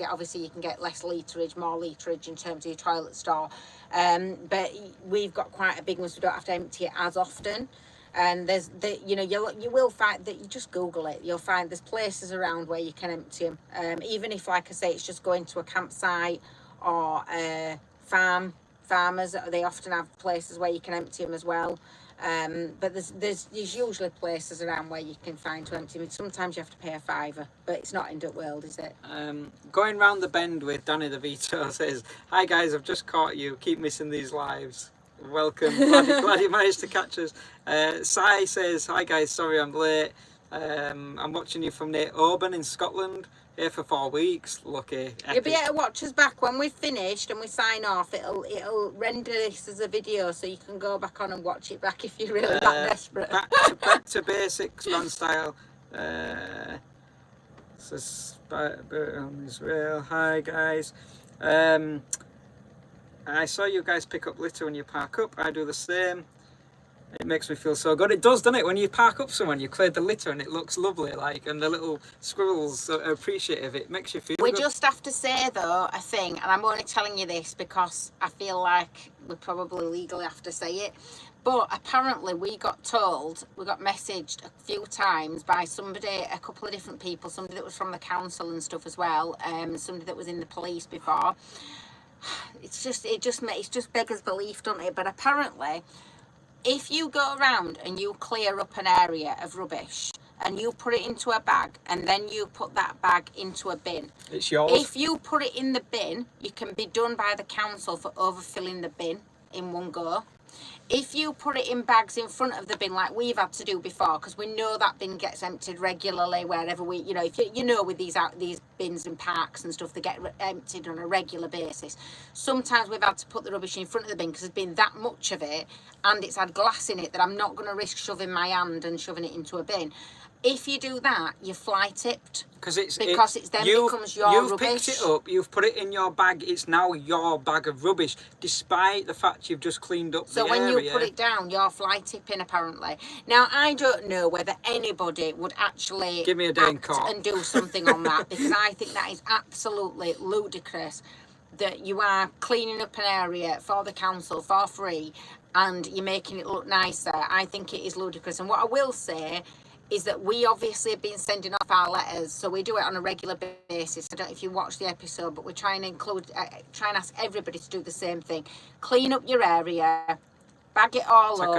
get less litrage, more litrage in terms of your toilet store, but we've got quite a big one, so we don't have to empty it as often. And you will find that, you just Google it, you'll find there's places around where you can empty them, even if, like I say, it's just going to a campsite or a farmers, they often have places where you can empty them as well. But there's usually places around where you can find to empty. I mean, sometimes you have to pay a £5, but it's not end up world, is it? Going round the bend with Danny the Vito says, "Hi guys, I've just caught you. Keep missing these lives. Welcome. Glad you managed to catch us." Sai says, "Hi guys, sorry I'm late. I'm watching you from near Oban in Scotland. Here for 4 weeks. Lucky. Epic." You'll be able to watch us back when we've finished and we sign off. It'll render this as a video, so you can go back on and watch it back if you're really that desperate. Back to basics, run style. Israel. Hi guys. I saw you guys pick up litter when you park up. I do the same. It makes me feel so good. It does, doesn't it? When you park up somewhere, you cleared the litter and it looks lovely, like, and the little squirrels are appreciative. It makes you feel We good. just have to say, though, a thing, and I'm only telling you this because I feel like we probably legally have to say it, but apparently we got messaged a few times by somebody, a couple of different people, somebody that was from the council and stuff as well, somebody that was in the police before. It just beggars belief, doesn't it? But apparently, if you go around and you clear up an area of rubbish and you put it into a bag and then you put that bag into a bin, it's yours. If you put it in the bin, you can be done by the council for overfilling the bin in one go. If you put it in bags in front of the bin, like we've had to do before, because we know that bin gets emptied regularly wherever we, if with these bins and parks and stuff, they get emptied on a regular basis. Sometimes we've had to put the rubbish in front of the bin because there's been that much of it and it's had glass in it that I'm not going to risk shoving my hand and shoving it into a bin. If you do that, you're fly tipped. Because it then becomes your rubbish. You've picked it up, you've put it in your bag, it's now your bag of rubbish, despite the fact you've just cleaned up the area. So when you put it down, you're fly tipping, apparently. Now, I don't know whether anybody would actually give me a day in court and do something on that, because I think that is absolutely ludicrous that you are cleaning up an area for the council for free and you're making it look nicer. I think it is ludicrous. And what I will say is that we obviously have been sending off our letters, so we do it on a regular basis. I don't know if you watched the episode, but we're trying to ask everybody to do the same thing. Clean up your area, bag it all up.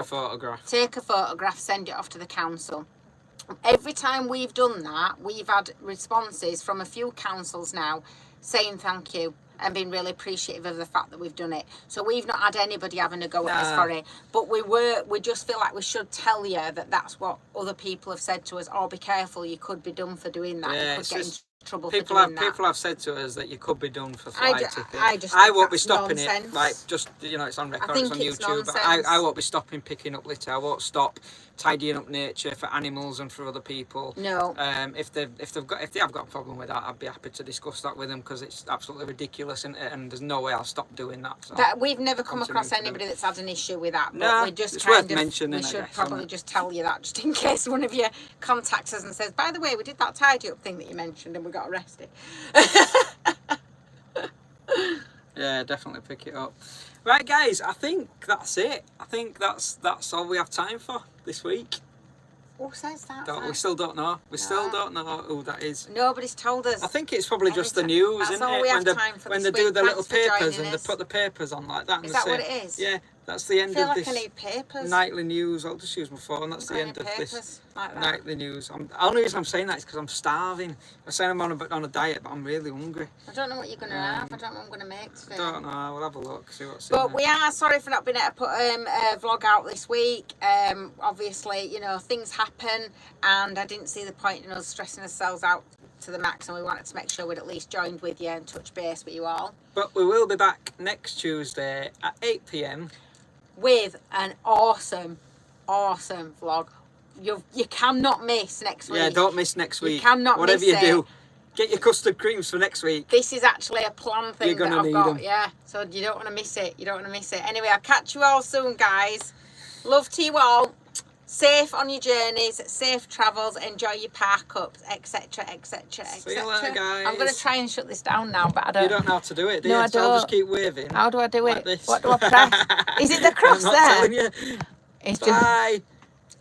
Take a photograph, send it off to the council. Every time we've done that, we've had responses from a few councils now saying thank you. and been really appreciative of the fact that we've done it. So we've not had anybody having a go at us Nah. for it, but we just feel like we should tell you that that's what other people have said to us. Oh, be careful, you could be done for doing that. Yeah, You it's could get just- in trouble People for doing have that. people have said to us that you could be done for I fly ju- tipping. I just I think won't be that's stopping nonsense. it. Like, just, you know, it's on record, think it's on it's YouTube. But nonsense. I won't be stopping picking up litter. I won't stop tidying up nature for animals and for other people. No. If they have got a problem with that, I'd be happy to discuss that with them, because it's absolutely ridiculous, and there's no way I'll stop doing that. So. That we've never come Continue across to do anybody that's had an issue with that. But Nah, we just it's kind worth of mentioning, we I should guess, probably isn't it? just tell you that, just in case one of you contacts us and says, by the way, we did that tidy up thing that you mentioned and we got arrested. Yeah, definitely pick it up. Right, guys, I think that's it. I think that's all we have time for this week. Who says that? We still don't know. We still don't know who that is. Nobody's told us. I think it's probably just the Anytime. news, That's isn't all it? we have time for when this they do week. the little Thanks for papers joining and they us. put the papers on like that. And Is they that say, what it is? Yeah, that's the I end feel of like this I need papers. nightly news. I'll just use my phone. That's the Got end any of this papers like that? nightly news. The only reason I'm saying that is because I'm starving. I'm saying I'm on a diet, but I'm really hungry. I don't know what you're going to have. I don't know what I'm going to make today. Don't know. We'll have a look. See what's in But there. we are sorry for not being able to put a vlog out this week. Obviously, you know, things happen, and I didn't see the point in us stressing ourselves out to the max, and we wanted to make sure we'd at least joined with you and touch base with you all But we will be back next Tuesday at 8 p.m. with an awesome vlog. You cannot miss next week. Yeah, don't miss next You week. cannot Whatever miss you do, it. get your custard creams for next week. This is actually a planned thing You're that gonna I've need got. 'em. Yeah, so you don't want to miss it. Anyway, I'll catch you all soon, guys. Love to you all. Safe on your journeys, safe travels, enjoy your park ups, etc, etc, See you later, guys. I'm going to try and shut this down now, but I don't. You don't know how to do it, do No, you? I So I'll just don't. keep waving. How do I do like it? this. What do I press? Is it the cross I'm not there? telling you. It's just, Bye.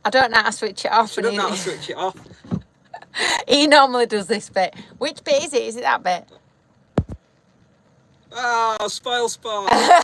I don't know how to switch it off. Should have know how to switch it off. He normally does this bit. Which bit is it? Is it that bit? Oh, spoil sport.